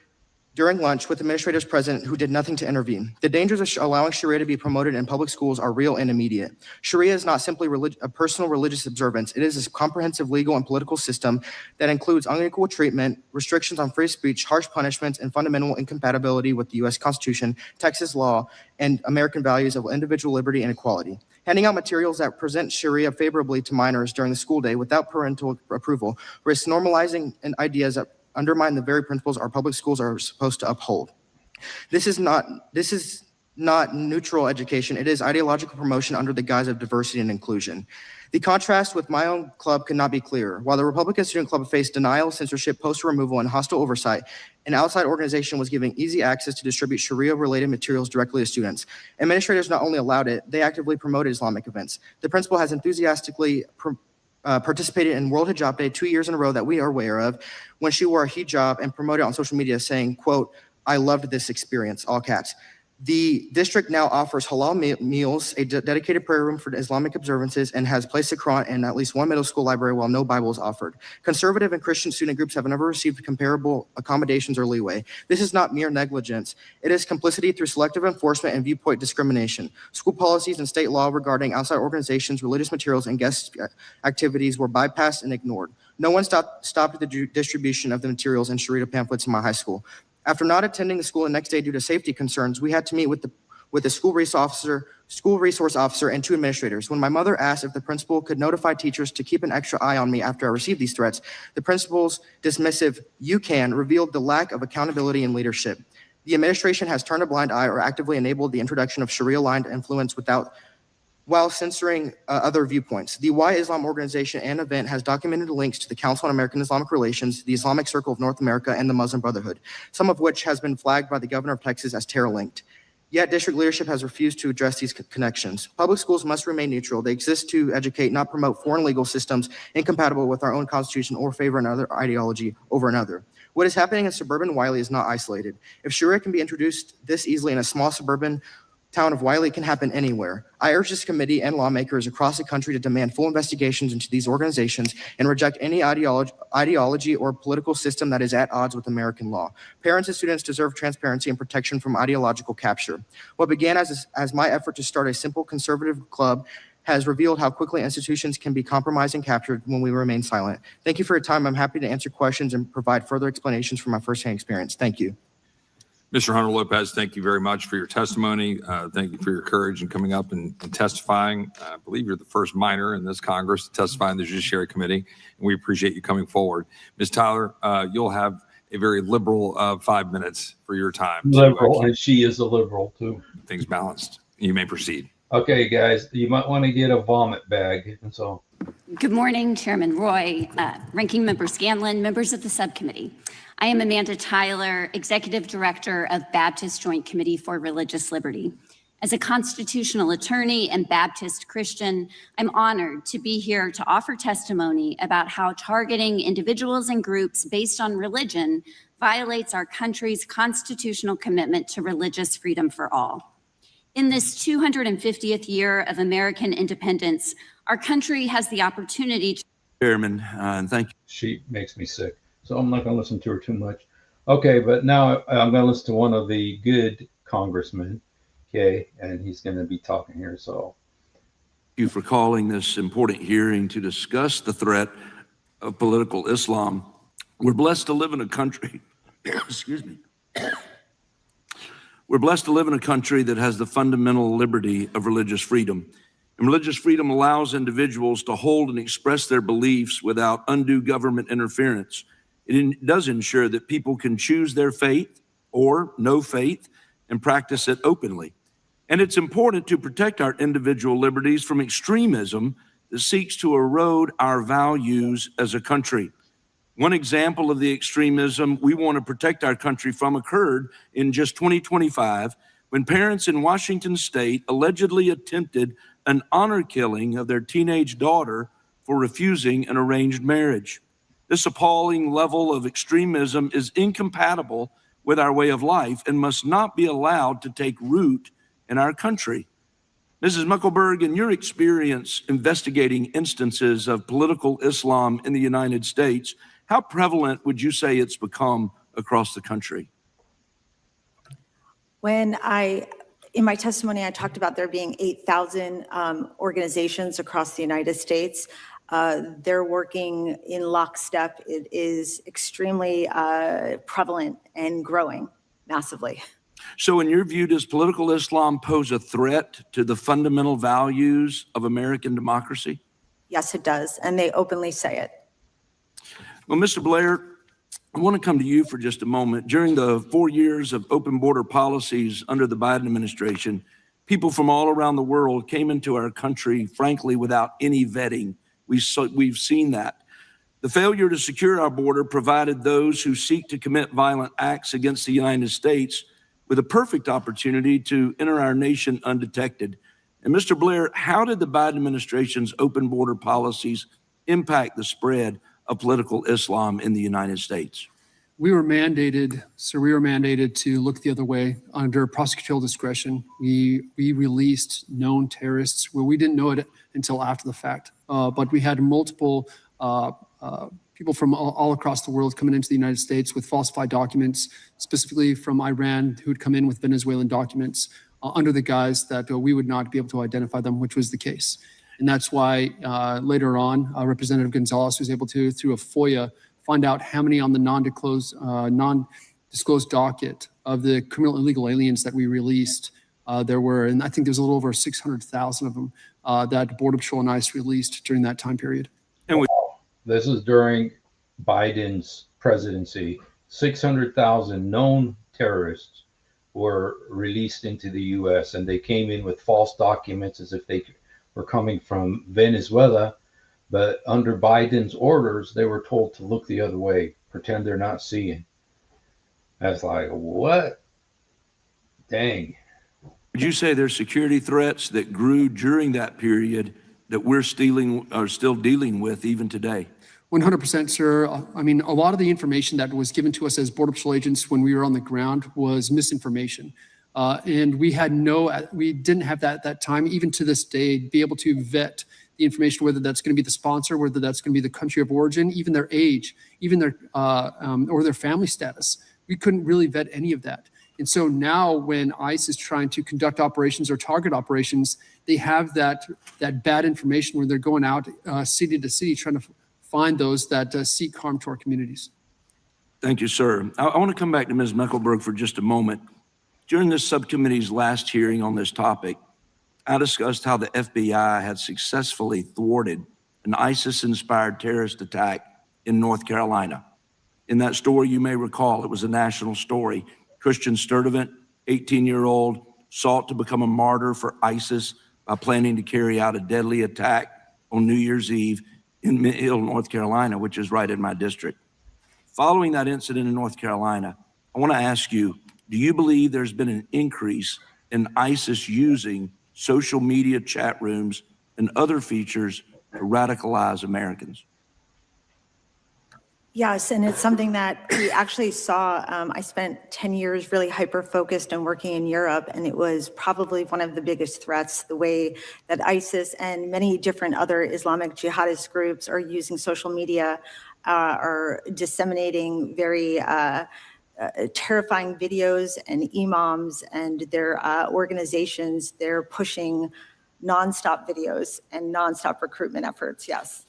during lunch with administrators present who did nothing to intervene. The dangers of allowing Sharia to be promoted in public schools are real and immediate. Sharia is not simply a personal religious observance. It is a comprehensive legal and political system that includes unequal treatment, restrictions on free speech, harsh punishments, and fundamental incompatibility with the U.S. Constitution, Texas law, and American values of individual liberty and equality. Handing out materials that present Sharia favorably to minors during the school day without parental approval risks normalizing ideas that undermine the very principles our public schools are supposed to uphold. This is not neutral education. It is ideological promotion under the guise of diversity and inclusion. The contrast with my own club could not be clearer. While the Republican Student Club faced denial, censorship, poster removal, and hostile oversight, an outside organization was giving easy access to distribute Sharia-related materials directly to students. Administrators not only allowed it, they actively promoted Islamic events. The principal has enthusiastically participated in World Hijab Day 2 years in a row that we are aware of, when she wore a hijab and promoted on social media saying, quote, I loved this experience, all caps. The district now offers halal meals, a dedicated prayer room for Islamic observances, and has placed a Quran in at least one middle school library while no Bible is offered. Conservative and Christian student groups have never received comparable accommodations or leeway. This is not mere negligence. It is complicity through selective enforcement and viewpoint discrimination. School policies and state law regarding outside organizations, religious materials, and guest activities were bypassed and ignored. No one stopped the distribution of the materials and Sharia pamphlets in my high school. After not attending the school the next day due to safety concerns, we had to meet with with a school resource officer, and 2 administrators. When my mother asked if the principal could notify teachers to keep an extra eye on me after I received these threats, the principal's dismissive "you can" revealed the lack of accountability and leadership. The administration has turned a blind eye or actively enabled the introduction of Sharia-aligned influence while censoring other viewpoints. The Why Islam organization and event has documented links to the Council on American Islamic Relations, the Islamic Circle of North America, and the Muslim Brotherhood, some of which has been flagged by the governor of Texas as terror-linked. Yet district leadership has refused to address these connections. Public schools must remain neutral. They exist to educate, not promote foreign legal systems incompatible with our own constitution or favor another ideology over another. What is happening in suburban Wiley is not isolated. If Sharia can be introduced this easily in a small suburban town of Wiley, it can happen anywhere. I urge this committee and lawmakers across the country to demand full investigations into these organizations and reject any ideology or political system that is at odds with American law. Parents and students deserve transparency and protection from ideological capture. What began as my effort to start a simple conservative club has revealed how quickly institutions can be compromised and captured when we remain silent. Thank you for your time. I'm happy to answer questions and provide further explanations from my firsthand experience. Thank you. Mr. Hunter Lopez, thank you very much for your testimony. Thank you for your courage in coming up and testifying. I believe you're the first minor in this Congress to testify in the Judiciary Committee, and we appreciate you coming forward. Ms. Tyler, you'll have a very liberal 5 minutes for your time. Liberal, and she is a liberal too. Things balanced. You may proceed. Okay, guys, you might want to get a vomit bag. And so, good morning, Chairman Roy, Ranking Member Scanlon, members of the subcommittee. I am Amanda Tyler, Executive Director of Baptist Joint Committee for Religious Liberty. As a constitutional attorney and Baptist Christian, I'm honored to be here to offer testimony about how targeting individuals and groups based on religion violates our country's constitutional commitment to religious freedom for all. In this 250th year of American independence, our country has the opportunity to— Chairman, and thank you. she makes me sick, so I'm not going to listen to her too much. Okay, but now I'm going to listen to one of the good congressmen, okay, and he's going to be talking here, so. Thank you for calling this important hearing to discuss the threat of political Islam. We're blessed to live in a country, excuse me. We're blessed to live in a country that has the fundamental liberty of religious freedom. And religious freedom allows individuals to hold and express their beliefs without undue government interference. It does ensure that people can choose their faith or no faith and practice it openly. And it's important to protect our individual liberties from extremism that seeks to erode our values as a country. One example of the extremism we want to protect our country from occurred in just 2025 when parents in Washington state allegedly attempted an honor killing of their teenage daughter for refusing an arranged marriage. This appalling level of extremism is incompatible with our way of life and must not be allowed to take root in our country. Mrs. Muckelberg, in your experience investigating instances of political Islam in the United States, how prevalent would you say it's become across the country? In my testimony, I talked about there being 8,000 organizations across the United States. They're working in lockstep. It is extremely prevalent and growing massively. So in your view, does political Islam pose a threat to the fundamental values of American democracy? Yes, it does, and they openly say it. Well, Mr. Blair, I want to come to you for just a moment. During the 4 years of open border policies under the Biden administration, people from all around the world came into our country, frankly, without any vetting. We've seen that. The failure to secure our border provided those who seek to commit violent acts against the United States with a perfect opportunity to enter our nation undetected. And Mr. Blair, how did the Biden administration's open border policies impact the spread of political Islam in the United States? We were mandated to look the other way under prosecutorial discretion. We released known terrorists. Well, we didn't know it until after the fact, but we had multiple people from all across the world coming into the United States with falsified documents, specifically from Iran, who'd come in with Venezuelan documents under the guise that we would not be able to identify them, which was the case. And that's why later on, Representative Gonzalez was able to, through a FOIA, find out how many on the non-disclosed docket of the criminal illegal aliens that we released There were, and I think there's a little over 600,000 of them that Border Patrol and ICE released during that time period. This is during Biden's presidency. 600,000 known terrorists were released into the U.S. and they came in with false documents as if they were coming from Venezuela. But under Biden's orders, they were told to look the other way, pretend they're not seeing. That's like, what? Dang. Would you say there's security threats that grew during that period that we're still dealing with even today? 100%, sir. I mean, a lot of the information that was given to us as Border Patrol agents when we were on the ground was misinformation. And we didn't have that time, even to this day, be able to vet the information, whether that's going to be the sponsor, whether that's going to be the country of origin, even their age, even their, or their family status. We couldn't really vet any of that. And so now when ICE is trying to conduct operations or target operations, they have that bad information where they're going out city to city trying to find those that seek harm to our communities. Thank you, sir. I want to come back to Ms. Mecklenburg for just a moment. During this subcommittee's last hearing on this topic, I discussed how the FBI had successfully thwarted an ISIS-inspired terrorist attack in North Carolina. In that story, you may recall, it was a national story. Christian Sturdivant, 18-year-old, sought to become a martyr for ISIS by planning to carry out a deadly attack on New Year's Eve in Mint Hill, North Carolina, which is right in my district. Following that incident in North Carolina, I want to ask you, do you believe there's been an increase in ISIS using social media chat rooms and other features to radicalize Americans? Yes, and it's something that we actually saw. I spent 10 years really hyper-focused and working in Europe, and it was probably one of the biggest threats, the way that ISIS and many different other Islamic jihadist groups are using social media, are disseminating very terrifying videos, and imams and their organizations, they're pushing nonstop videos and nonstop recruitment efforts, yes.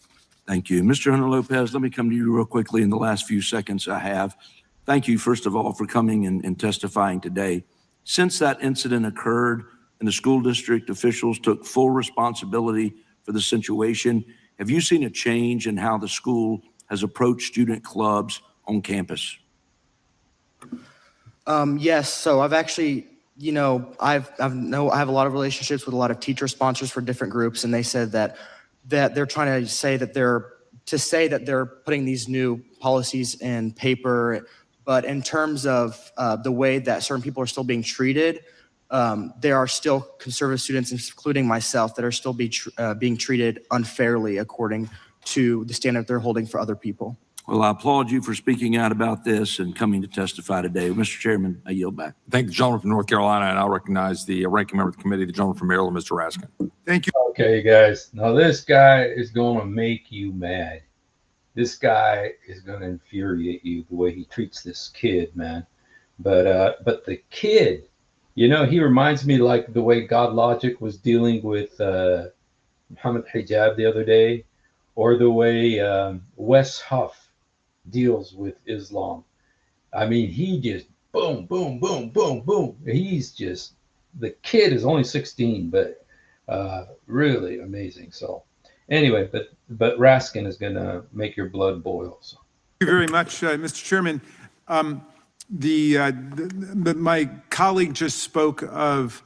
Thank you. Mr. Hunter Lopez, let me come to you real quickly in the last few seconds I have. Thank you, first of all, for coming and testifying today. Since that incident occurred and the school district officials took full responsibility for the situation, have you seen a change in how the school has approached student clubs on campus? Yes, so I've actually, I have a lot of relationships with a lot of teacher sponsors for different groups, and they said that they're trying to say that they're putting these new policies in paper, but in terms of the way that certain people are still being treated, there are still conservative students, including myself, that are still being treated unfairly according to the standard they're holding for other people. Well, I applaud you for speaking out about this and coming to testify today. Mr. Chairman, I yield back. Thank the gentleman from North Carolina, and I'll recognize the ranking member of the committee, the gentleman from Maryland, Mr. Raskin. Thank you. Okay, guys. Now this guy is going to make you mad. This guy is going to infuriate you the way he treats this kid, man. But the kid, he reminds me like the way God Logic was dealing with Muhammad Hijab the other day, or the way Wes Huff deals with Islam. I mean, he just boom, boom, boom, boom, boom. The kid is only 16, but really amazing. So anyway, but Raskin is going to make your blood boil. So. Thank you very much, Mr. Chairman. My colleague just spoke of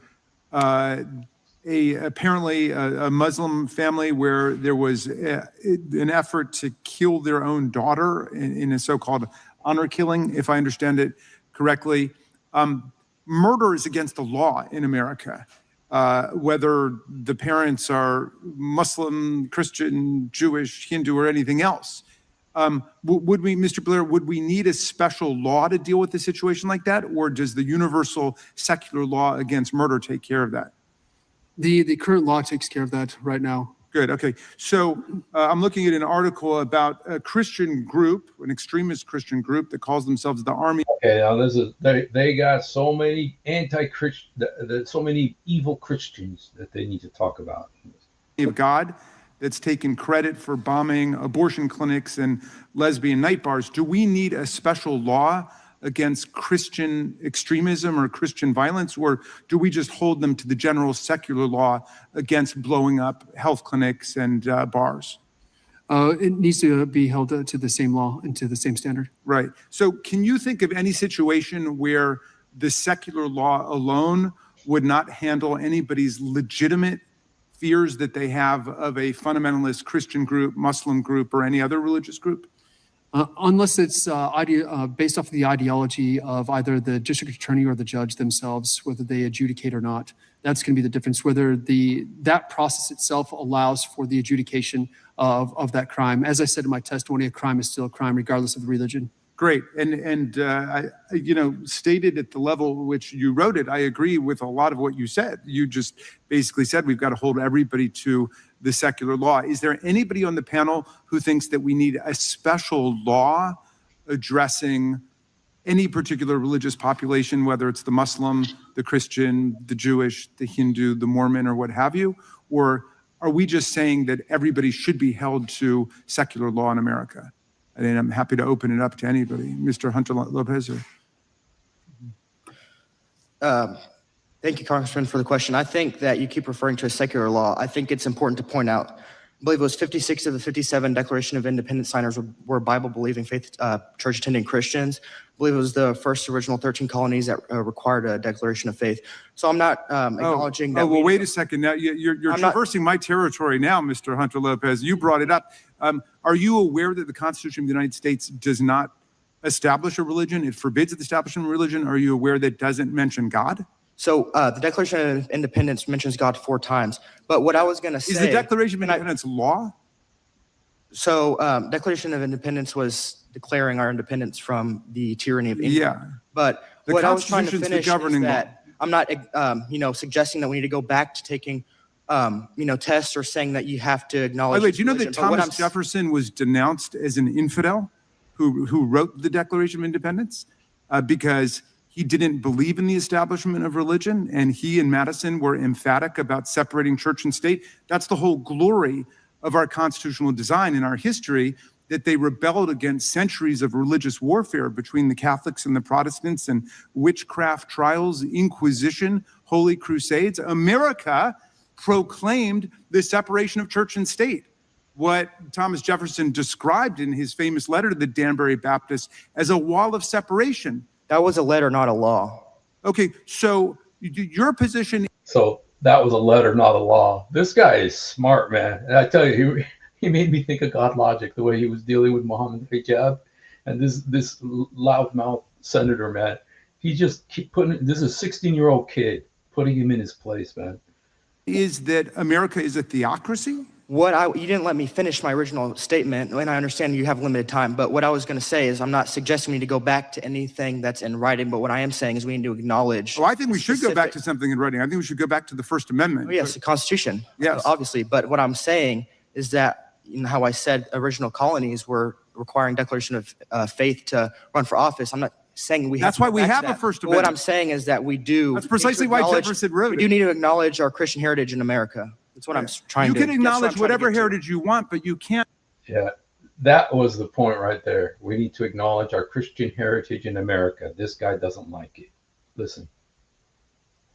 apparently a Muslim family where there was an effort to kill their own daughter in a so-called honor killing, if I understand it correctly. Murder is against the law in America, whether the parents are Muslim, Christian, Jewish, Hindu, or anything else. Would we, Mr. Blair, would we need a special law to deal with a situation like that, or does the universal secular law against murder take care of that? The current law takes care of that right now. Good. Okay. So I'm looking at an article about a Christian group, an extremist Christian group that calls themselves the Army. Okay. Now they got so many anti-Christian, so many evil Christians that they need to talk about. Of God that's taken credit for bombing abortion clinics and lesbian night bars. Do we need a special law against Christian extremism or Christian violence, or do we just hold them to the general secular law against blowing up health clinics and bars? It needs to be held to the same law and to the same standard. Right. So can you think of any situation where the secular law alone would not handle anybody's legitimate fears that they have of a fundamentalist Christian group, Muslim group, or any other religious group? Unless it's based off of the ideology of either the district attorney or the judge themselves, whether they adjudicate or not. That's going to be the difference, whether that process itself allows for the adjudication of that crime. As I said in my testimony, a crime is still a crime, regardless of the religion. Great. And stated at the level which you wrote it, I agree with a lot of what you said. You just basically said we've got to hold everybody to the secular law. Is there anybody on the panel who thinks that we need a special law addressing any particular religious population, whether it's the Muslim, the Christian, the Jewish, the Hindu, the Mormon, or what have you? Or are we just saying that everybody should be held to secular law in America? And I'm happy to open it up to anybody. Mr. Hunter Lopez. Thank you, Congressman, for the question. I think that you keep referring to a secular law. I think it's important to point out, I believe it was 56 of the 57 Declaration of Independence signers were Bible-believing, faith church-attending Christians. I believe it was the first original 13 colonies that required a declaration of faith. So I'm not acknowledging that. Oh, well, wait a second. Now you're traversing my territory now, Mr. Hunter Lopez. You brought it up. Are you aware that the Constitution of the United States does not establish a religion? It forbids the establishment of religion. Are you aware that it doesn't mention God? So the Declaration of Independence mentions God 4 times. But what I was going to say... Is the Declaration of Independence law? So Declaration of Independence was declaring our independence from the tyranny of England. Yeah. But The what I was trying to Constitution's the finish is governing law. that I'm not, suggesting that we need to go back to taking, tests or saying that you have to acknowledge. Wait, do you know that religion. But what Thomas Jefferson was denounced as an infidel who wrote the Declaration of Independence because he didn't believe in the establishment of religion, and he and Madison were emphatic about separating church and state? That's the whole glory of our constitutional design in our history, that they rebelled against centuries of religious warfare between the Catholics and the Protestants and witchcraft trials, Inquisition, holy crusades. America proclaimed the separation of church and state, what Thomas Jefferson described in his famous letter to the Danbury Baptists as a wall of separation. That was a letter, not a law. Okay, so your position... So that was a letter, not a law. This guy is smart, man. And I tell you, he made me think of God Logic, the way he was dealing with Mohammed Hijab. And this loudmouth senator, man, he just keep putting... This is a 16-year-old kid, putting him in his place, man. Is that America is a theocracy? You didn't let me finish my original statement, and I understand you have limited time, but what I was going to say is I'm not suggesting we need to go back to anything that's in writing, but what I am saying is we need to acknowledge... Oh, I think we should go back to something in writing. I think we should go back to the First Amendment. Oh, yes, the Constitution, yes, obviously, but what I'm saying is that, how I said original colonies were requiring declaration of faith to run for office. I'm not saying we have That's why we have a First Amendment. What I'm saying is that we do... That's precisely why Jefferson wrote it. We do need to acknowledge our Christian heritage in America. That's what I'm trying to... You can acknowledge whatever heritage you want, but you can't... Yeah, that was the point right there. We need to acknowledge our Christian heritage in America. This guy doesn't like it. Listen.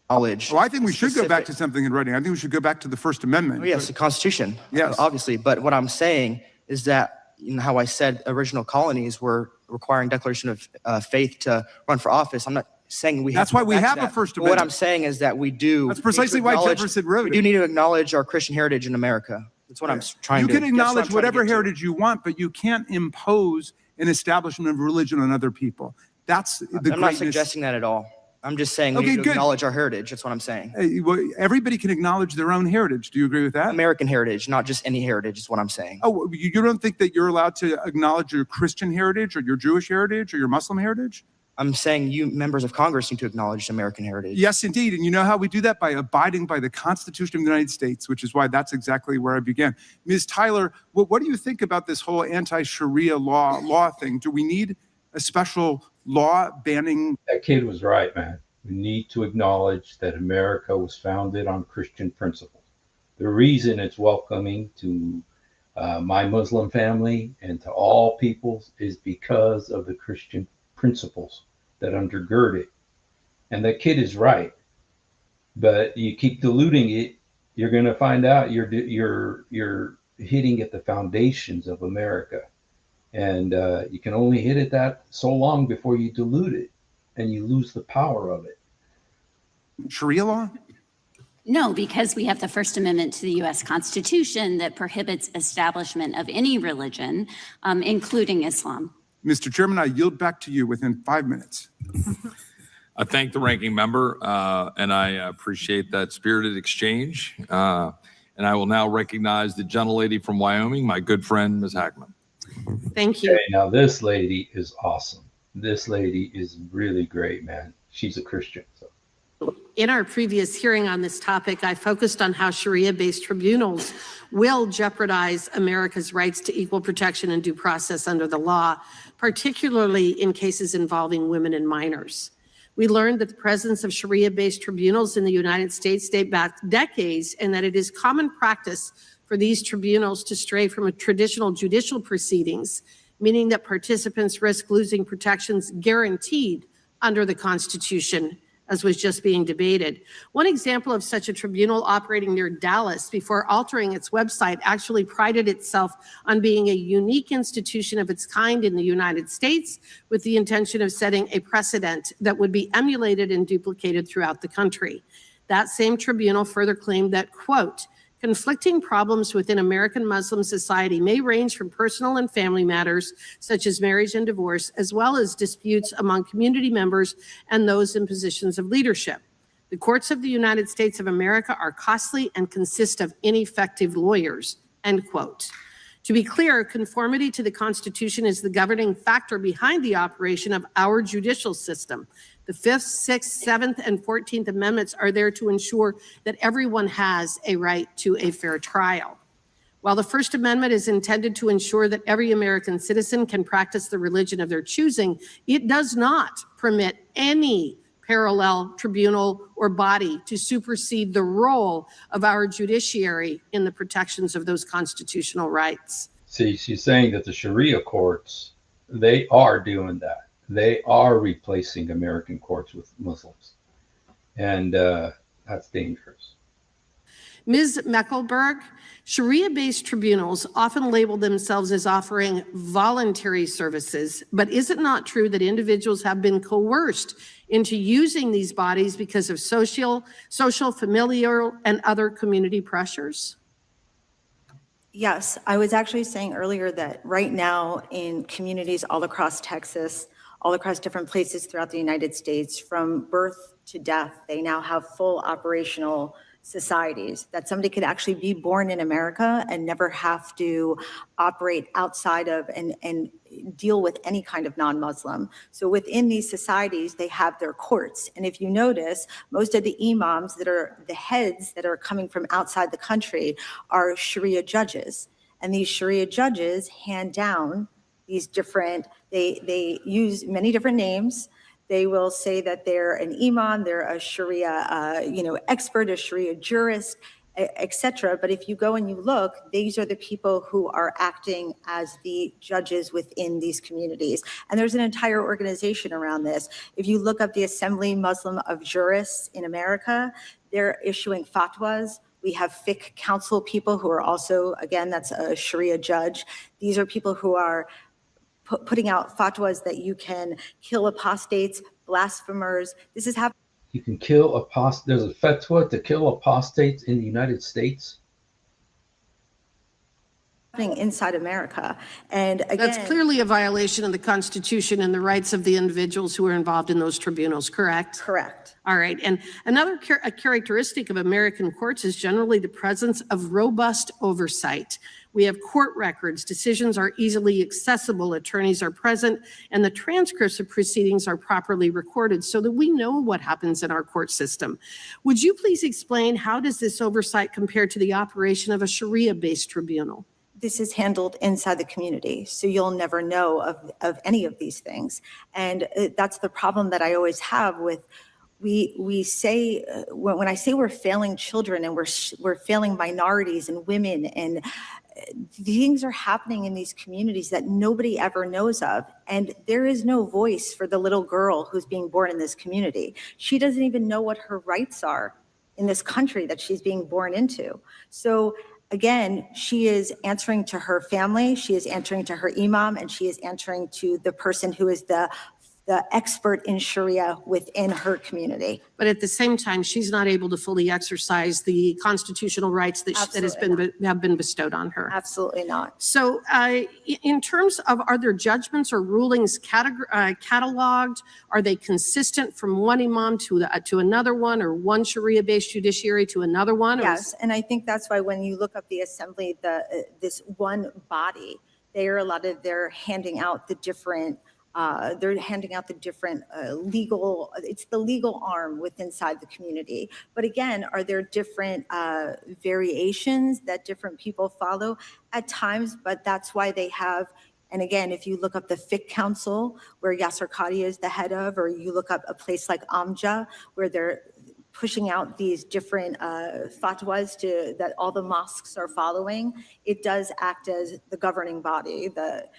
Knowledge. Oh, I think we should go back to something in writing. I think we should go back to the First Amendment. Oh, yes, the Constitution. Yes. Obviously, but what I'm saying is that, how I said original colonies were requiring declaration of faith to run for office. I'm not saying we have... That's why we have a First Amendment. What I'm saying is that we do... That's precisely why Jefferson wrote it. We do need to acknowledge our Christian heritage in America. That's what I'm trying to... You can acknowledge whatever heritage you want, but you can't impose an establishment of religion on other people. That's the greatness. I'm not suggesting that at all. I'm just saying we need to acknowledge our heritage. That's what I'm saying. Well, everybody can acknowledge their own heritage. Do you agree with that? American heritage, not just any heritage, is what I'm saying. Oh, you don't think that you're allowed to acknowledge your Christian heritage or your Jewish heritage or your Muslim heritage? I'm saying you members of Congress need to acknowledge American heritage. Yes, indeed. And you know how we do that? By abiding by the Constitution of the United States, which is why that's exactly where I began. Ms. Tyler, what do you think about this whole anti-Sharia law thing? Do we need a special law banning? That kid was right, man. We need to acknowledge that America was founded on Christian principles. The reason it's welcoming to my Muslim family and to all peoples is because of the Christian principles. that undergird it. And that kid is right, but you keep diluting it, you're going to find out you're hitting at the foundations of America, and you can only hit it that so long before you dilute it, and you lose the power of it. Sharia law? No, because we have the First Amendment to the U.S. Constitution that prohibits establishment of any religion, including Islam. Mr. Chairman, I yield back to you within 5 minutes. I thank the ranking member, and I appreciate that spirited exchange. And I will now recognize the gentlelady from Wyoming, my good friend, Ms. Hackman. Thank you. Okay, now this lady is awesome. This lady is really great, man. She's a Christian. So. In our previous hearing on this topic, I focused on how Sharia-based tribunals will jeopardize America's rights to equal protection and due process under the law, particularly in cases involving women and minors. We learned that the presence of Sharia-based tribunals in the United States date back decades, and that it is common practice for these tribunals to stray from a traditional judicial proceedings, meaning that participants risk losing protections guaranteed under the Constitution, as was just being debated. One example of such a tribunal operating near Dallas before altering its website actually prided itself on being a unique institution of its kind in the United States, with the intention of setting a precedent that would be emulated and duplicated throughout the country. That same tribunal further claimed that, quote, conflicting problems within American Muslim society may range from personal and family matters, such as marriage and divorce, as well as disputes among community members and those in positions of leadership. The courts of the United States of America are costly and consist of ineffective lawyers, end quote. To be clear, conformity to the Constitution is the governing factor behind the operation of our judicial system. The 5th, 6th, 7th, and 14th Amendments are there to ensure that everyone has a right to a fair trial. While the First Amendment is intended to ensure that every American citizen can practice the religion of their choosing, it does not permit any parallel tribunal or body to supersede the role of our judiciary in the protections of those constitutional rights. See, she's saying that the Sharia courts, they are doing that. They are replacing American courts with Muslims. And that's dangerous. Ms. Meckelberg, Sharia-based tribunals often label themselves as offering voluntary services, but is it not true that individuals have been coerced into using these bodies because of social, familial, and other community pressures? Yes, I was actually saying earlier that right now in communities all across Texas, all across different places throughout the United States, from birth to death, they now have full operational societies that somebody could actually be born in America and never have to operate outside of and deal with any kind of non-Muslim. So within these societies, they have their courts. And if you notice, most of the imams that are the heads that are coming from outside the country are Sharia judges. And these Sharia judges hand down these different, they use many different names. They will say that they're an imam, they're a Sharia, expert, a Sharia jurist, etc. But if you go and you look, these are the people who are acting as the judges within these communities. And there's an entire organization around this. If you look up the Assembly Muslim of Jurists in America, they're issuing fatwas. We have fiqh council people who are also, again, that's a Sharia judge. These are people who are putting out fatwas that you can kill apostates, blasphemers. This is happening. You can kill apostates. There's a fatwa to kill apostates in the United States. Inside America. And again, That's clearly a violation of the Constitution and the rights of the individuals who are involved in those tribunals, correct? Correct. All right. And another characteristic of American courts is generally the presence of robust oversight. We have court records, decisions are easily accessible, attorneys are present, and the transcripts of proceedings are properly recorded so that we know what happens in our court system. Would you please explain how does this oversight compare to the operation of a Sharia-based tribunal? This is handled inside the community, so you'll never know of any of these things. And that's the problem that I always have with we say, when I say we're failing children and we're failing minorities and women, and things are happening in these communities that nobody ever knows of. And there is no voice for the little girl who's being born in this community. She doesn't even know what her rights are in this country that she's being born into. So again, she is answering to her family, she is answering to her imam, and she is answering to the person who is the expert in Sharia within her community. But at the same time, she's not able to fully exercise the constitutional rights that have been bestowed on her. Absolutely not. So in terms of, are there judgments or rulings cataloged? Are they consistent from one imam to another one, or one Sharia-based judiciary to another one? Yes, and I think that's why when you look up the assembly, this one body, they're handing out the different legal, it's the legal arm inside the community. But again, are there different variations that different people follow at times? But that's why they have, and again, if you look up the Fiqh Council, where Yasser Qadhi is the head of, or you look up a place like Amja, where they're pushing out these different fatwas that all the mosques are following, it does act as the governing body, the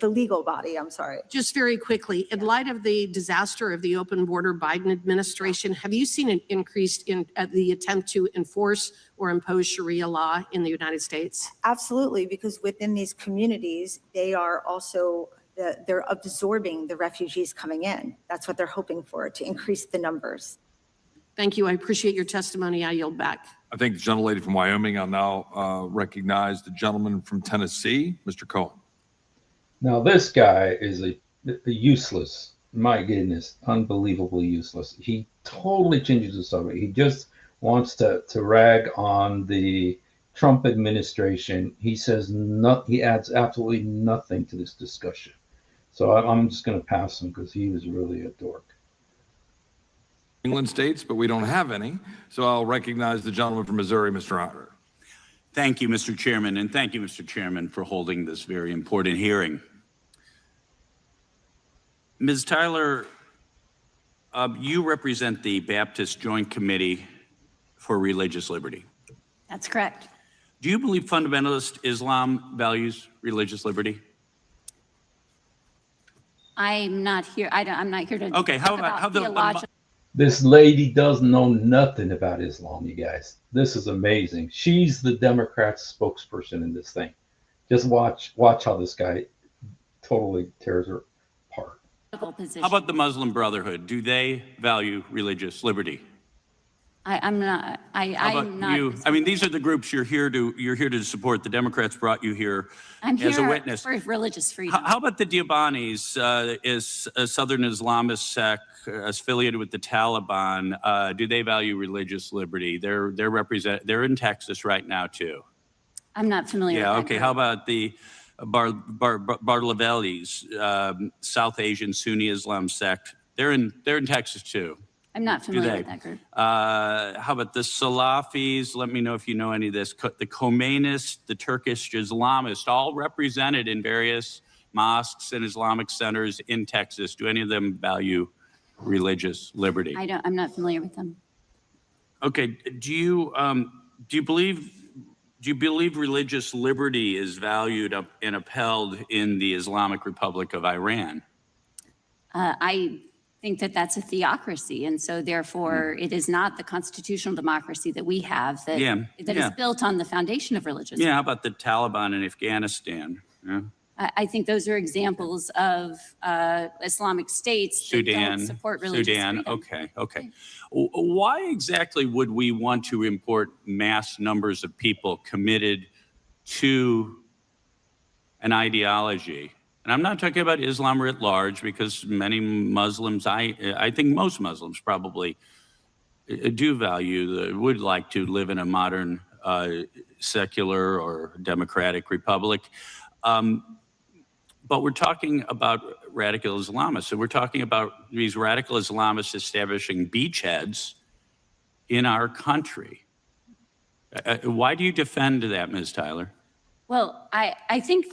legal body, I'm sorry. Just very quickly, in light of the disaster of the open border Biden administration, have you seen an increase in the attempt to enforce or impose Sharia law in the United States? Absolutely, because within these communities, they are also, they're absorbing the refugees coming in. That's what they're hoping for, to increase the numbers. Thank you. I appreciate your testimony. I yield back. I thank the gentlelady from Wyoming. I'll now recognize the gentleman from Tennessee, Mr. Cohen. Now, this guy is a useless, my goodness, unbelievably useless. He totally changes the subject. He just wants to rag on the Trump administration. He says he adds absolutely nothing to this discussion. So I'm just going to pass him because he was really a dork. England states, but we don't have any. So I'll recognize the gentleman from Missouri, Mr. Otter. Thank you, Mr. Chairman, and thank you, Mr. Chairman, for holding this very important hearing. Ms. Tyler, you represent the Baptist Joint Committee for Religious Liberty. That's correct. Do you believe fundamentalist Islam values religious liberty? I'm not here. I'm not here to. Okay, how about theological. This lady doesn't know nothing about Islam, you guys. This is amazing. She's the Democrats' spokesperson in this thing. Just watch how this guy totally tears her apart. How about the Muslim Brotherhood? Do they value religious liberty? I'm not. I'm not. You? I mean, these are the groups you're here to support. The Democrats brought you here as a witness. For religious freedom. How about the Diabanis? Is a Southern Islamist sect affiliated with the Taliban? Do they value religious liberty? They're in Texas right now too. I'm not familiar. Yeah. with Okay. that How about the Barlavelis, South Asian Sunni Islam sect? They're in Texas too. I'm not familiar with that group. How about the Salafis? Let me know if you know any of this. The Khomeinists, the Turkish Islamists, all represented in various mosques and Islamic centers in Texas. Do any of them value religious liberty? I'm not familiar with them. Okay. Do you believe religious liberty is valued and upheld in the Islamic Republic of Iran? I think that that's a theocracy, and so therefore it is not the constitutional democracy that we have that is built on the foundation of religious. Yeah, how about the Taliban in Afghanistan? Yeah. I think those are examples of Islamic states that don't support religious freedom. Okay. Why exactly would we want to import mass numbers of people committed to an ideology? And I'm not talking about Islam writ large, because many Muslims, I think most Muslims probably would like to live in a modern secular or democratic republic. But we're talking about radical Islamists. So we're talking about these radical Islamists establishing beachheads in our country. Why do you defend that, Ms. Tyler? Well, I think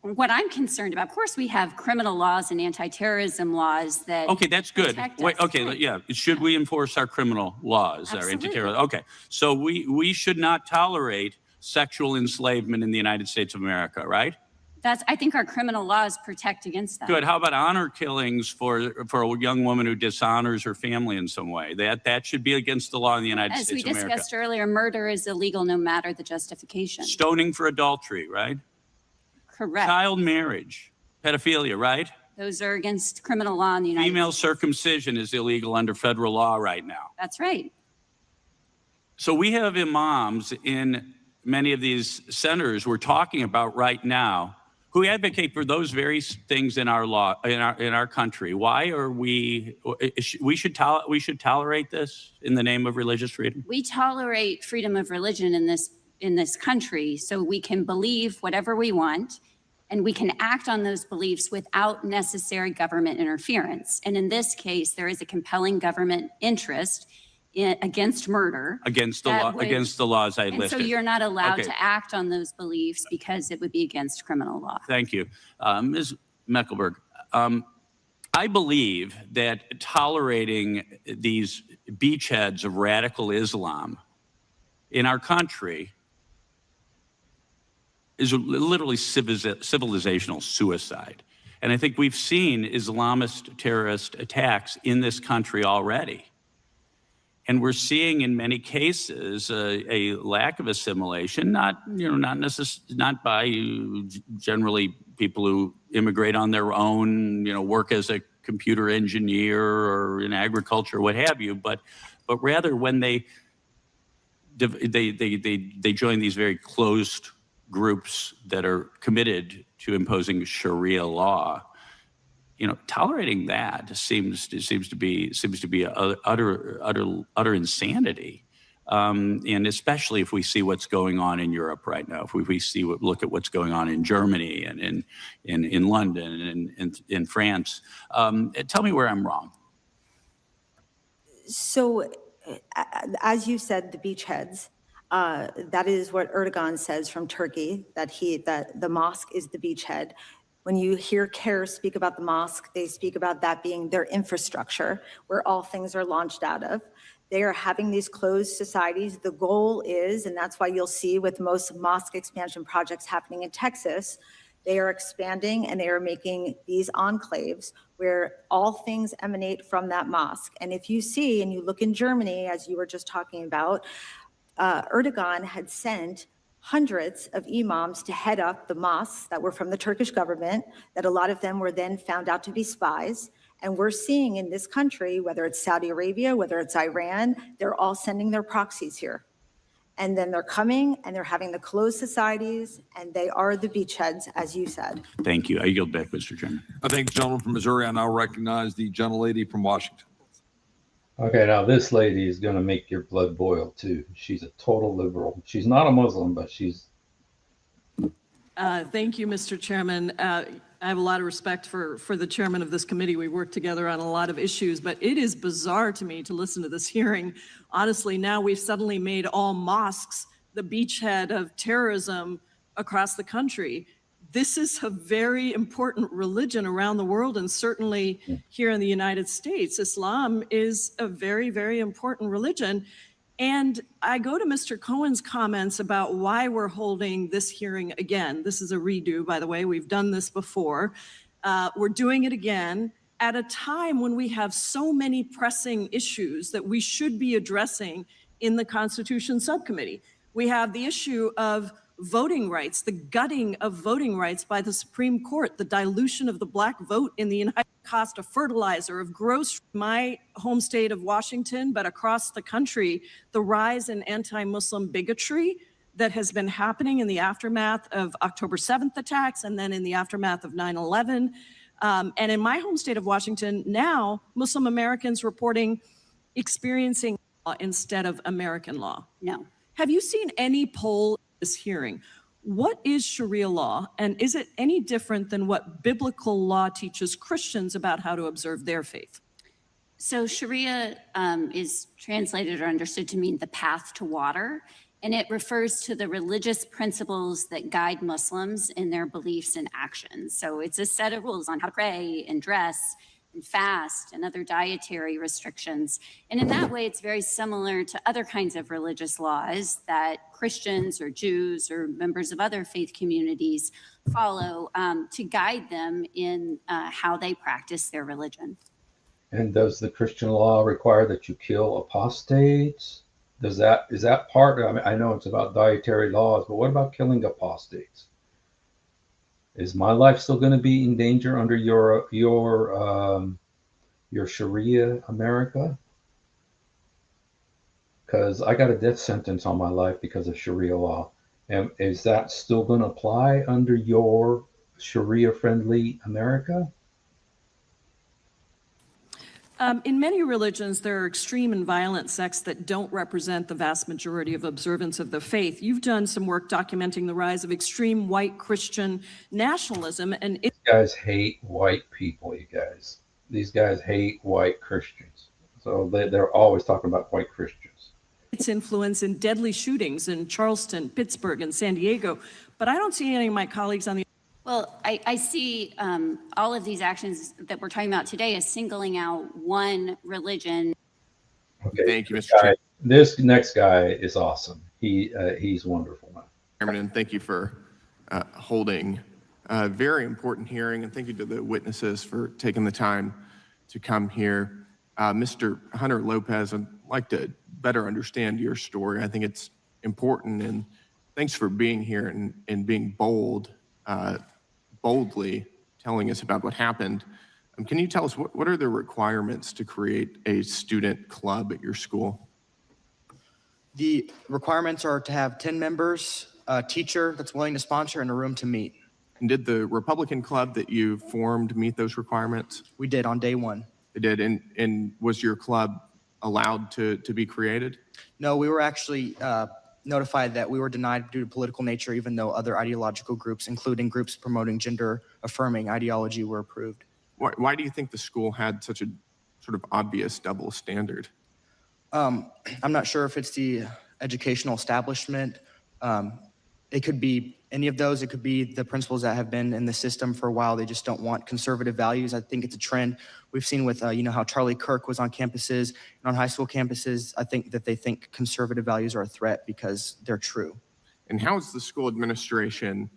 what I'm concerned about, of course, we have criminal laws and anti-terrorism laws that. Okay, that's good. protect Wait, us. okay, Right. yeah. Should we enforce our criminal laws, our Absolutely. anti-terror? Okay, so we should not tolerate sexual enslavement in the United States of America, right? I think our criminal laws protect against that. Good. How about honor killings for a young woman who dishonors her family in some way? That should be against the law in the United As we States of America. discussed earlier, murder is illegal no matter the justification. Stoning for adultery, right? Correct. Child marriage, pedophilia, right? Those are against criminal law in the United Female States. circumcision is illegal under federal law right now. That's right. So we have imams in many of these centers we're talking about right now who advocate for those very things in our law, in our country. Why are we should tolerate this in the name of religious freedom? We tolerate freedom of religion in this country, so we can believe whatever we want, and we can act on those beliefs without necessary government interference. And in this case, there is a compelling government interest against murder. Against the laws I And listed. so you're not allowed Okay. to act on those beliefs because it would be against criminal law. Thank you. Ms. Meckelberg, I believe that tolerating these beachheads of radical Islam in our country is literally civilizational suicide. And I think we've seen Islamist terrorist attacks in this country already. And we're seeing in many cases a lack of assimilation, not by generally people who immigrate on their own, work as a computer engineer or in agriculture, what have you, but rather when they join these very closed groups that are committed to imposing Sharia law. Tolerating that seems to be utter insanity, and especially if we see what's going on in Europe right now. If we look at what's going on in Germany and in London and in France. Tell me where I'm wrong. So, as you said, the beachheads. That is what Erdogan says from Turkey. That the mosque is the beachhead. When you hear CARE speak about the mosque, they speak about that being their infrastructure, where all things are launched out of. They are having these closed societies. The goal is, and that's why you'll see with most mosque expansion projects happening in Texas, they are expanding and they are making these enclaves where all things emanate from that mosque. And if you see, and you look in Germany, as you were just talking about, Erdogan had sent hundreds of imams to head up the mosques that were from the Turkish government, that a lot of them were then found out to be spies. And we're seeing in this country, whether it's Saudi Arabia, whether it's Iran, they're all sending their proxies here. And then they're coming and they're having the closed societies, and they are the beachheads, as you said. Thank you. I yield back, Mr. Chairman. I thank the gentleman from Missouri. I now recognize the gentlelady from Washington. Okay, now this lady is going to make your blood boil too. She's a total liberal. She's not a Muslim, but she's. Thank you, Mr. Chairman. I have a lot of respect for the chairman of this committee. We work together on a lot of issues, but it is bizarre to me to listen to this hearing. Honestly, now we've suddenly made all mosques the beachhead of terrorism across the country. This is a very important religion around the world, and certainly here in the United States. Islam is a very, very important religion. And I go to Mr. Cohen's comments about why we're holding this hearing again. This is a redo, by the way. We've done this before. We're doing it again at a time when we have so many pressing issues that we should be addressing in the Constitution Subcommittee. We have the issue of voting rights, the gutting of voting rights by the Supreme Court, the dilution of the Black vote in the United States, cost of fertilizer, of groceries, my home state of Washington, but across the country, the rise in anti-Muslim bigotry that has been happening in the aftermath of October 7th attacks and then in the aftermath of 9/11. And in my home state of Washington, now Muslim Americans reporting experiencing law instead of American law. No. Have you seen any poll this hearing? What is Sharia law, and is it any different than what biblical law teaches Christians about how to observe their faith? So Sharia is translated or understood to mean the path to water. and it refers to the religious principles that guide Muslims in their beliefs and actions. So it's a set of rules on how to pray and dress and fast and other dietary restrictions. And in that way, it's very similar to other kinds of religious laws that Christians or Jews or members of other faith communities follow to guide them in how they practice their religion. And does the Christian law require that you kill apostates? Is that part? I mean, I know it's about dietary laws, but what about killing apostates? Is my life still going to be in danger under your Sharia America? Because I got a death sentence on my life because of Sharia law. And is that still going to apply under your Sharia-friendly America? In many religions, there are extreme and violent sects that don't represent the vast majority of observance of the faith. You've done some work documenting the rise of extreme white Christian nationalism, and These guys hate white people, you guys. These guys hate white Christians. So they're always talking about white Christians. its influence in deadly shootings in Charleston, Pittsburgh, and San Diego. But I don't see any of my colleagues on the Well, I see all of these actions that we're talking about today as singling out one religion. Okay. Thank you, Mr. Chairman. Chairman. This next guy is awesome. He's wonderful, man. And thank you for holding a very important hearing, and thank you to the witnesses for taking the time to come here. Mr. Hunter Lopez, I'd like to better understand your story. I think it's important, and thanks for being here and being boldly telling us about what happened. Can you tell us what are the requirements to create a student club at your school? The requirements are to have 10 members, a teacher that's willing to sponsor, and a room to meet. And did the Republican club that you formed meet those requirements? We did on day one. It did. And was your club allowed to be created? No, we were actually notified that we were denied due to political nature, even though other ideological groups, including groups promoting gender-affirming ideology, were approved. Why do you think the school had such a sort of obvious double standard? I'm not sure if it's the educational establishment. It could be any of those. It could be the principals that have been in the system for a while. They just don't want conservative values. I think it's a trend we've seen with, how Charlie Kirk was on campuses and on high school campuses. I think that they think conservative values are a threat because they're true. And how has the school administration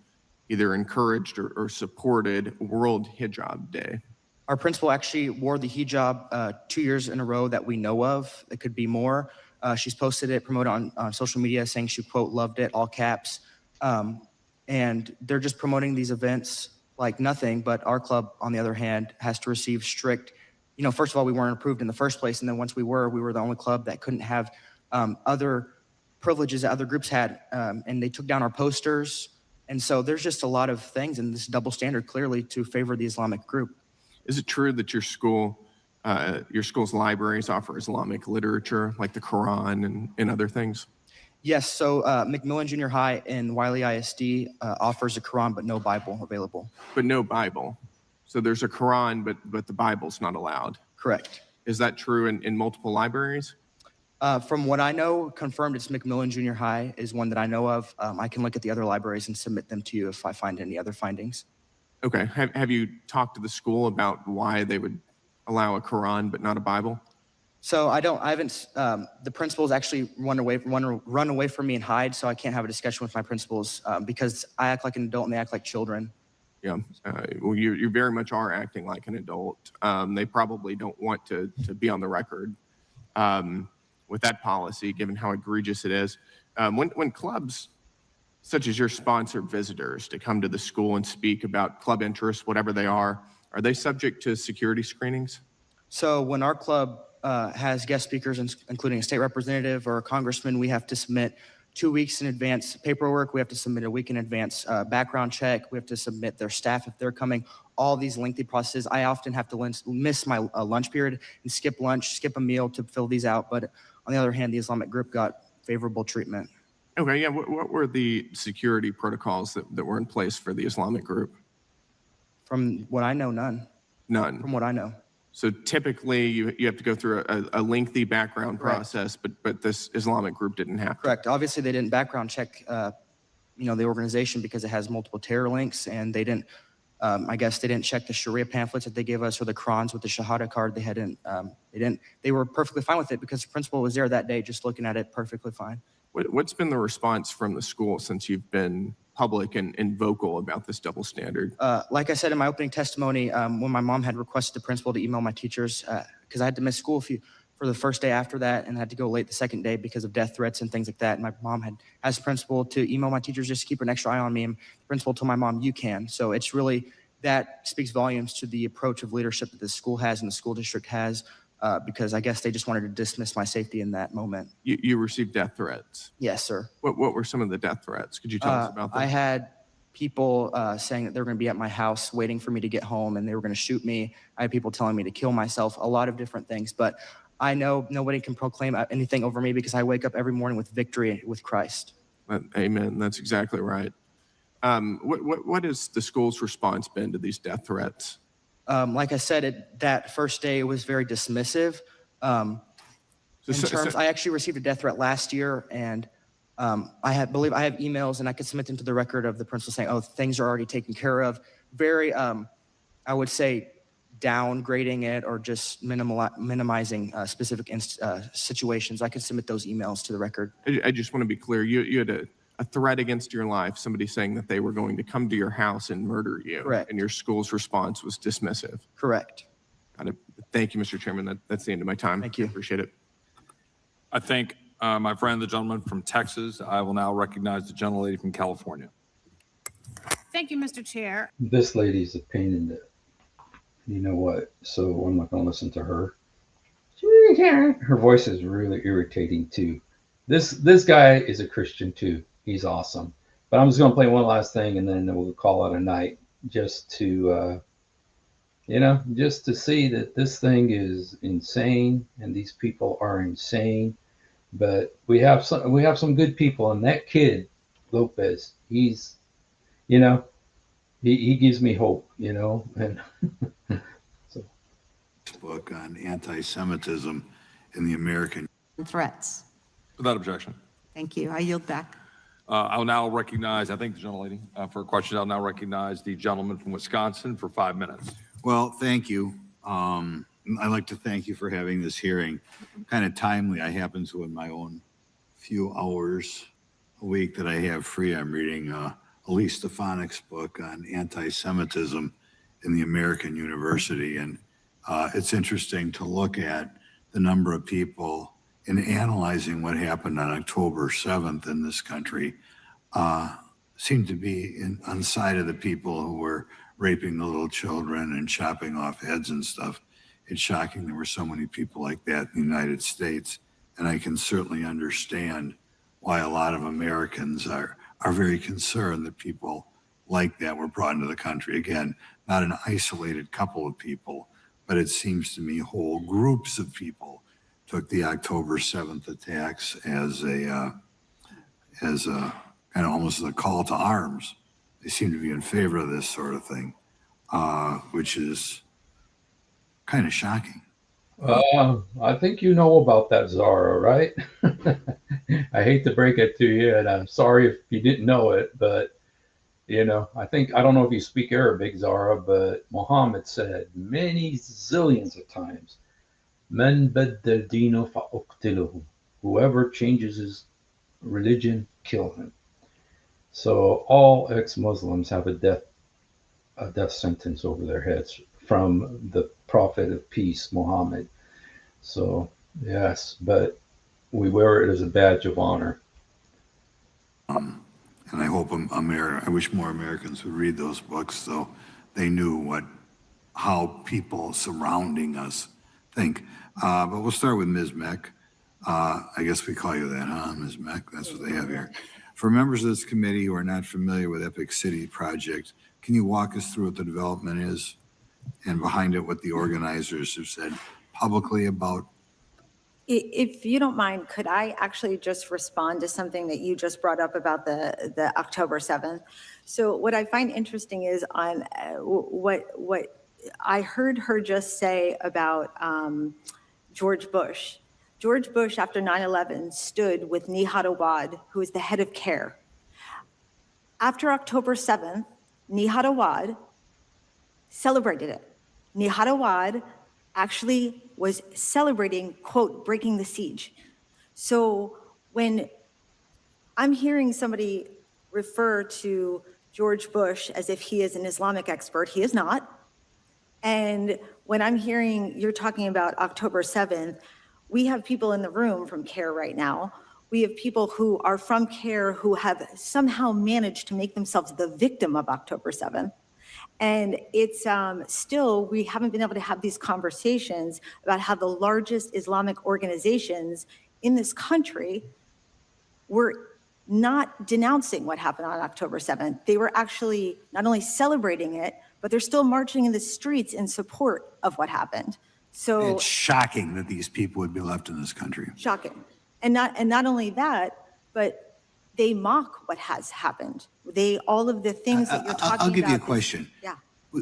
either encouraged or supported World Hijab Day? Our principal actually wore the hijab 2 years in a row that we know of. It could be more. She's posted it, promoted on social media, saying she, quote, loved it, all caps. And they're just promoting these events like nothing, but our club, on the other hand, has to receive strict, first of all, we weren't approved in the first place. And then once we were the only club that couldn't have other privileges that other groups had. And they took down our posters. And so there's just a lot of things in this double standard clearly to favor the Islamic group. Is it true that your school's libraries offer Islamic literature like the Quran and other things? Yes, so McMillan Junior High and Wiley ISD offers a Quran, but no Bible available. But no Bible. So there's a Quran, but the Bible's not allowed. Correct. Is that true in multiple libraries? From what I know, confirmed it's McMillan Junior High is one that I know of. I can look at the other libraries and submit them to you if I find any other findings. Okay. Have you talked to the school about why they would allow a Quran but not a Bible? So I haven't, the principals actually run away from me and hide, so I can't have a discussion with my principals because I act like an adult and they act like children. Yeah, well, you very much are acting like an adult. They probably don't want to be on the record with that policy, given how egregious it is. When clubs such as your sponsor visitors to come to the school and speak about club interests, whatever they are they subject to security screenings? So when our club has guest speakers, including a state representative or a congressman, we have to submit 2 weeks in advance paperwork. We have to submit a week in advance background check. We have to submit their staff if they're coming. All these lengthy processes. I often have to miss my lunch period and skip lunch, skip a meal to fill these out. But on the other hand, the Islamic group got favorable treatment. Okay, yeah. What were the security protocols that were in place for the Islamic group? From what I know, none. None. From what I know. So typically, you have to go through a lengthy background Correct. process, but this Islamic group didn't have to. Correct. Obviously, they didn't background check, the organization because it has multiple terror links, and they didn't. I guess they didn't check the Sharia pamphlets that they gave us or the Qurans with the Shahada card. They hadn't. They were perfectly fine with it because the principal was there that day, just looking at it, perfectly fine. What's been the response from the school since you've been public and vocal about this double standard? Like I said in my opening testimony, when my mom had requested the principal to email my teachers, because I had to miss school for the first day after that and had to go late the second day because of death threats and things like that. And my mom had asked the principal to email my teachers just to keep an extra eye on me. And the principal told my mom, "You can." So it's really, that speaks volumes to the approach of leadership that the school has and the school district has, because I guess they just wanted to dismiss my safety in that moment. You received death threats. Yes, sir. What were some of the death threats? Could you tell us about them? I had people saying that they were going to be at my house waiting for me to get home and they were going to shoot me. I had people telling me to kill myself, a lot of different things. But I know nobody can proclaim anything over me because I wake up every morning with victory with Christ. Amen. That's exactly right. What has the school's response been to these death threats? Like I said, that first day it was very dismissive. I actually received a death threat last year, and I believe I have emails, and I could submit them to the record of the principal saying, "Oh, things are already taken care of." Very, I would say, downgrading it or just minimizing specific situations. I could submit those emails to the record. I just want to be clear. You had a threat against your life, somebody saying that they were going to come to your house and murder you. Correct. And your school's response was dismissive. Correct. Got it. Thank you, Mr. Chairman. That's the end of my time. Thank you. Appreciate it. I thank my friend, the gentleman from Texas. I will now recognize the gentlelady from California. Thank you, Mr. Chair. This lady's a pain in the, you know what? So I'm not going to listen to her. Her voice is really irritating too. This guy is a Christian too. He's awesome. But I'm just going to play one last thing and then we'll call it a night, just to, just to see that this thing is insane and these people are insane. But we have some good people, and that kid Lopez, he's, he gives me hope, and so. Book on anti-Semitism in the American Threats. Without objection. Thank you. I yield back. I'll now recognize, I think the gentlelady for a question. I'll now recognize the gentleman from Wisconsin for 5 minutes. Well, thank you. I'd like to thank you for having this hearing. Kind of timely. I happen to, in my own few hours a week that I have free, I'm reading Elise Stefanik's book on anti-Semitism in the American University. And it's interesting to look at the number of people in analyzing what happened on October 7th in this country, seemed to be on side of the people who were raping the little children and chopping off heads and stuff. It's shocking there were so many people like that in the United States. And I can certainly understand why a lot of Americans are very concerned that people like that were brought into the country. Again, not an isolated couple of people, but it seems to me whole groups of people took the October 7th attacks as a kind of almost a call to arms. They seem to be in favor of this sort of thing, which is kind of shocking. I think you know about that, Zara, right? I hate to break it to you, and I'm sorry if you didn't know it, but I don't know if you speak Arabic, Zara, but Muhammad said many zillions of times, "Man baddal dino fa'uqtiluhu." Whoever changes his religion, kill him. So all ex-Muslims have a death sentence over their heads from the Prophet of Peace, Muhammad. So yes, but we wear it as a badge of honor. And I hope I wish more Americans would read those books so they knew how people surrounding us think. But we'll start with Ms. Meck. I guess we call you that, huh, Ms. Meck? That's what they have here. For members of this committee who are not familiar with Epic City Project, can you walk us through what the development is and behind it what the organizers have said publicly about? If you don't mind, could I actually just respond to something that you just brought up about the October 7th? So what I find interesting is on what I heard her just say about George Bush. George Bush, after 9/11, stood with Nihad Awad, who is the head of CARE. After October 7th, Nihad Awad celebrated it. Nihad Awad actually was celebrating, quote, breaking the siege. So when I'm hearing somebody refer to George Bush as if he is an Islamic expert, he is not. And when I'm hearing you're talking about October 7th, we have people in the room from CARE right now. We have people who are from CARE who have somehow managed to make themselves the victim of October 7th. And it's still, we haven't been able to have these conversations about how the largest Islamic organizations in this country were not denouncing what happened on October 7th. They were actually not only celebrating it, but they're still marching in the streets in support of what happened. So It's shocking that these people would be left in this country. shocking. And not only that, but they mock what has happened. All of the things that you're talking about. I'll give you a question. Yeah.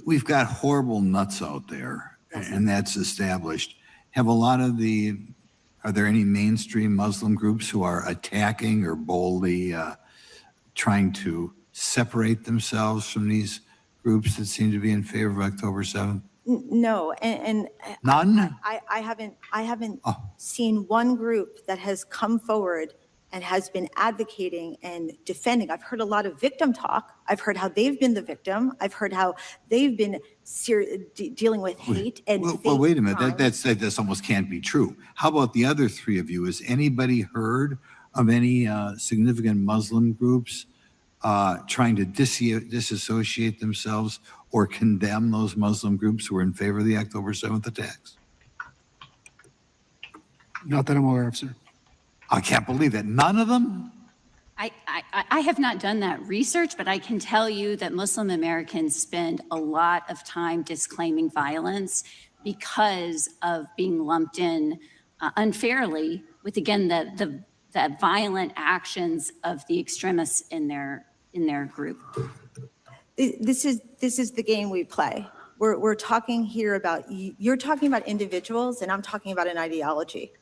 We've got horrible nuts out there, and that's established. Are there any mainstream Muslim groups who are attacking or boldly trying to separate themselves from these groups that seem to be in favor of October 7th? No, and None? I haven't seen one group that has come forward and has been advocating and defending. I've heard a lot of victim talk. I've heard how they've been the victim. I've heard how they've been dealing with hate and Well, wait a minute. crimes. That almost can't be true. How about the other three of you? Has anybody heard of any significant Muslim groups trying to disassociate themselves or condemn those Muslim groups who are in favor of the October 7th attacks? Not that I'm aware of, sir. I can't believe that. None of them? I have not done that research, but I can tell you that Muslim Americans spend a lot of time disclaiming violence because of being lumped in unfairly with, again, the violent actions of the extremists in their group. This is the game we play. We're talking here about, you're talking about individuals and I'm talking about an ideology.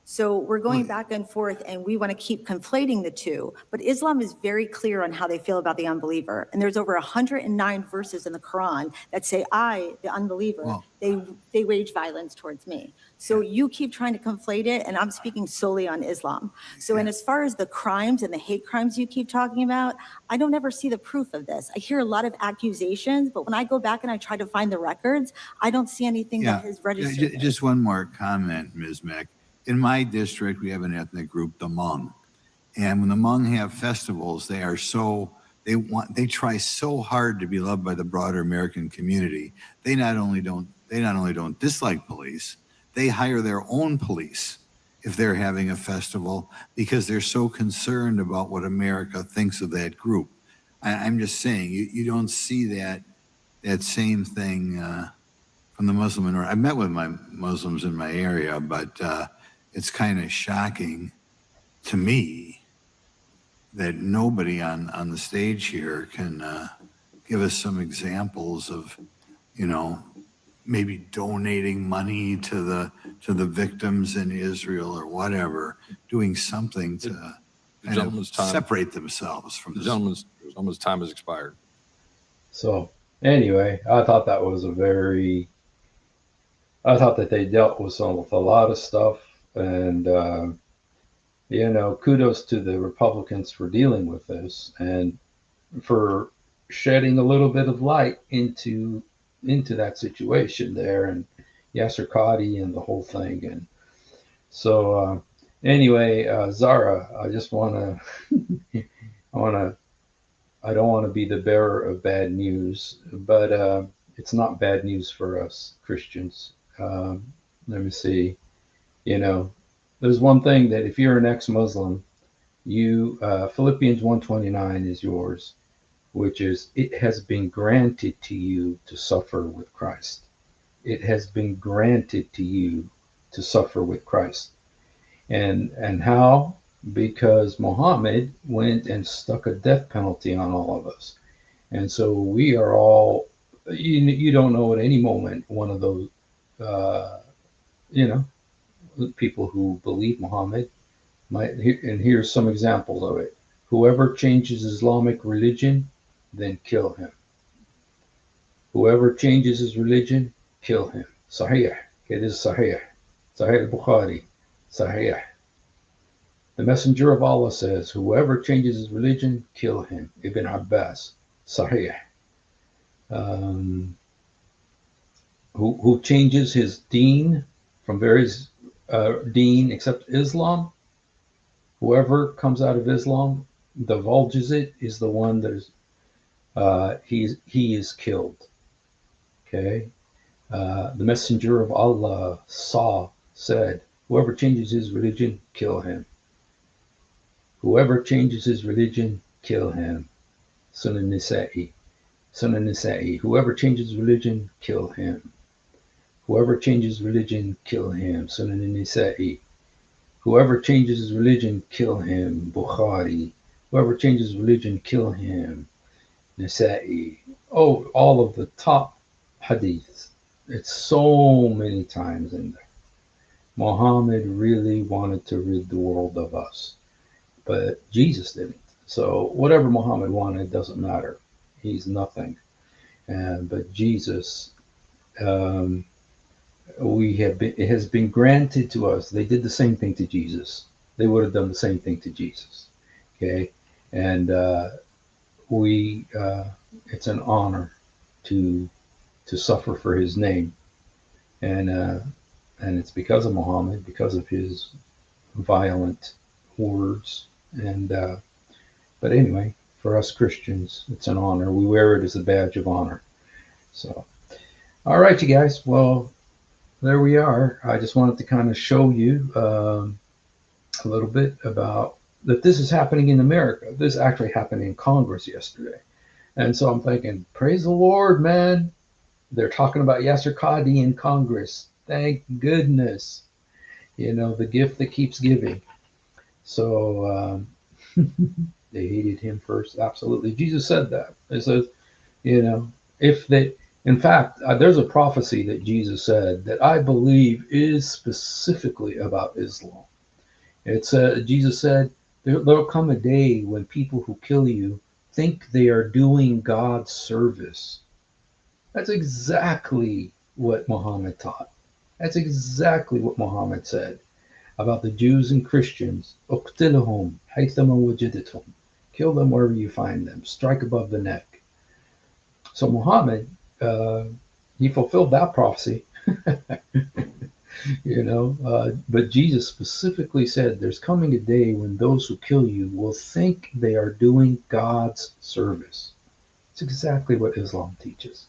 So we're going back and forth and we want to keep conflating the two, but Islam is very clear on how they feel about the unbeliever. And there's over 109 verses in the Quran that say, I, the unbeliever, they wage violence towards me. So you keep trying to conflate it and I'm speaking solely on Islam. So, and as far as the crimes and the hate crimes you keep talking about, I don't ever see the proof of this. I hear a lot of accusations, but when I go back and I try to find the records, I don't see anything that has registered. Just one more comment, Ms. Meck. In my district, we have an ethnic group, the Hmong. And when the Hmong have festivals, they try so hard to be loved by the broader American community. They not only don't dislike police, they hire their own police if they're having a festival because they're so concerned about what America thinks of that group. I'm just saying, you don't see that same thing from the Muslim minority. I've met with my Muslims in my area, but it's kind of shocking to me that nobody on the stage here can give us some examples of, maybe donating money to the victims in Israel or whatever, doing something to separate themselves from The this. gentleman's time has expired. So anyway, I thought that they dealt with a lot of stuff. And, kudos to the Republicans for dealing with this and for shedding a little bit of light into that situation there and Yasser Qadi and the whole thing. And so, anyway, Zara, I just want to, I don't want to be the bearer of bad news, but it's not bad news for us Christians. Let me see. There's one thing that if you're an ex-Muslim, Philippians 1:29 is yours, which is, it has been granted to you to suffer with Christ. It has been granted to you to suffer with Christ. And how? Because Muhammad went and stuck a death penalty on all of us. And so we are all you don't know at any moment one of those, uh, you know, people who believe Muhammad might, and here's some examples of it. Whoever changes Islamic religion, then kill him. Whoever changes his religion, kill him. Sahih. It is Sahih. Sahih al-Bukhari. Sahih. The Messenger of Allah says, whoever changes his religion, kill him. Ibn Abbas. Sahih. Who changes his deen from various deen except Islam, whoever comes out of Islam, divulges it, is the one that is he is killed. Okay, the Messenger of Allah said, whoever changes his religion, kill him. Whoever changes his religion, kill him. Sunan Nisa'i. Sunan Nisa'i. Whoever changes religion, kill him. Whoever changes religion, kill him. Sunan Nisa'i. Whoever changes his religion, kill him. Bukhari. Whoever changes religion, kill him. Nisa'i. Oh, all of the top hadiths. It's so many times in there. Muhammad really wanted to rid the world of us, but Jesus didn't. So whatever Muhammad wanted doesn't matter. He's nothing. But Jesus, it has been granted to us. They did the same thing to Jesus. They would have done the same thing to Jesus. Okay, and it's an honor to suffer for His name, and it's because of Muhammad, because of his violent words, and but anyway, for us Christians, it's an honor. We wear it as a badge of honor. So, all right, you guys. Well, there we are. I just wanted to kind of show you a little bit about that this is happening in America. This actually happened in Congress yesterday. And so I'm thinking, praise the Lord, man. They're talking about Yasser Qadi in Congress. Thank goodness. You know, the gift that keeps giving. So they hated him first. Absolutely. Jesus said that. He says, you know, if they, in fact, there's a prophecy that Jesus said that I believe is specifically about Islam. It's Jesus said, there'll come a day when people who kill you think they are doing God's service. That's exactly what Muhammad taught. That's exactly what Muhammad said about the Jews and Christians. Uqtilhum haythama wajadthum. Kill them wherever you find them. Strike above the neck. So Muhammad, he fulfilled that prophecy. You know, but Jesus specifically said there's coming a day when those who kill you will think they are doing God's service. It's exactly what Islam teaches.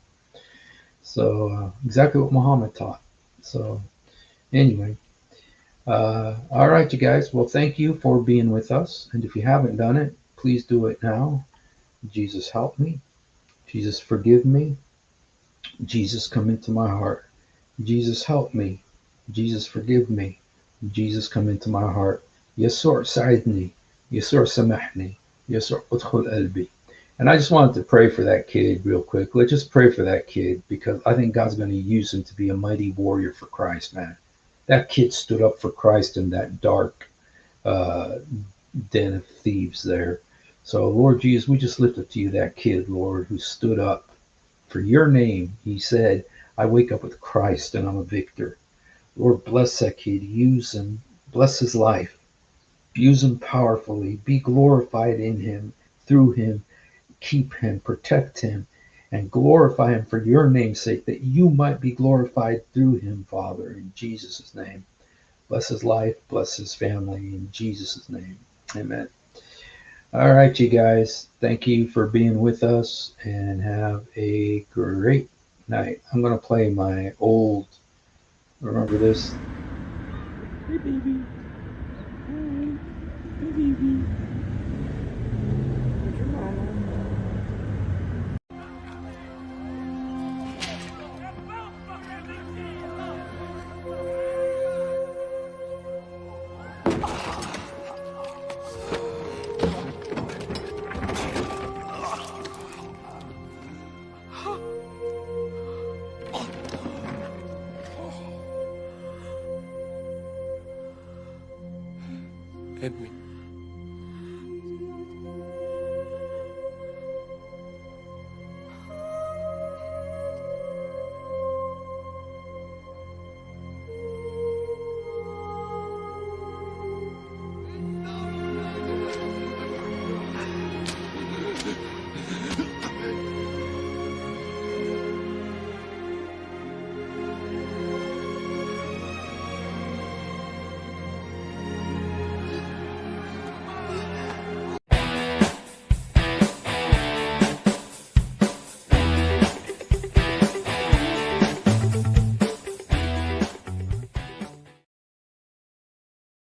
So exactly what Muhammad taught. So anyway, all right, you guys. Well, thank you for being with us. And if you haven't done it, please do it now. Jesus, help me. Jesus, forgive me. Jesus, come into my heart. Jesus, help me. Jesus, forgive me. Jesus, come into my heart. Yasur sa'idni. Yasur samahni. Yasur udkhul albi. And I just wanted to pray for that kid real quick. Let's just pray for that kid, because I think God's going to use him to be a mighty warrior for Christ, man. That kid stood up for Christ in that dark den of thieves there. So, Lord Jesus, we just lift up to you that kid, Lord, who stood up for your name. He said, I wake up with Christ and I'm a victor. Lord, bless that kid. Use him. Bless his life. Use him powerfully. Be glorified in him, through him. Keep him, protect him, and glorify him for your name's sake, that you might be glorified through him, Father, in Jesus' name. Bless his life, bless his family, in Jesus' name. Amen. All right, you guys. Thank you for being with us, and have a great night. I'm going to play my old, remember this? Hey, baby. Hey, hey, baby. Where's your mama? with me.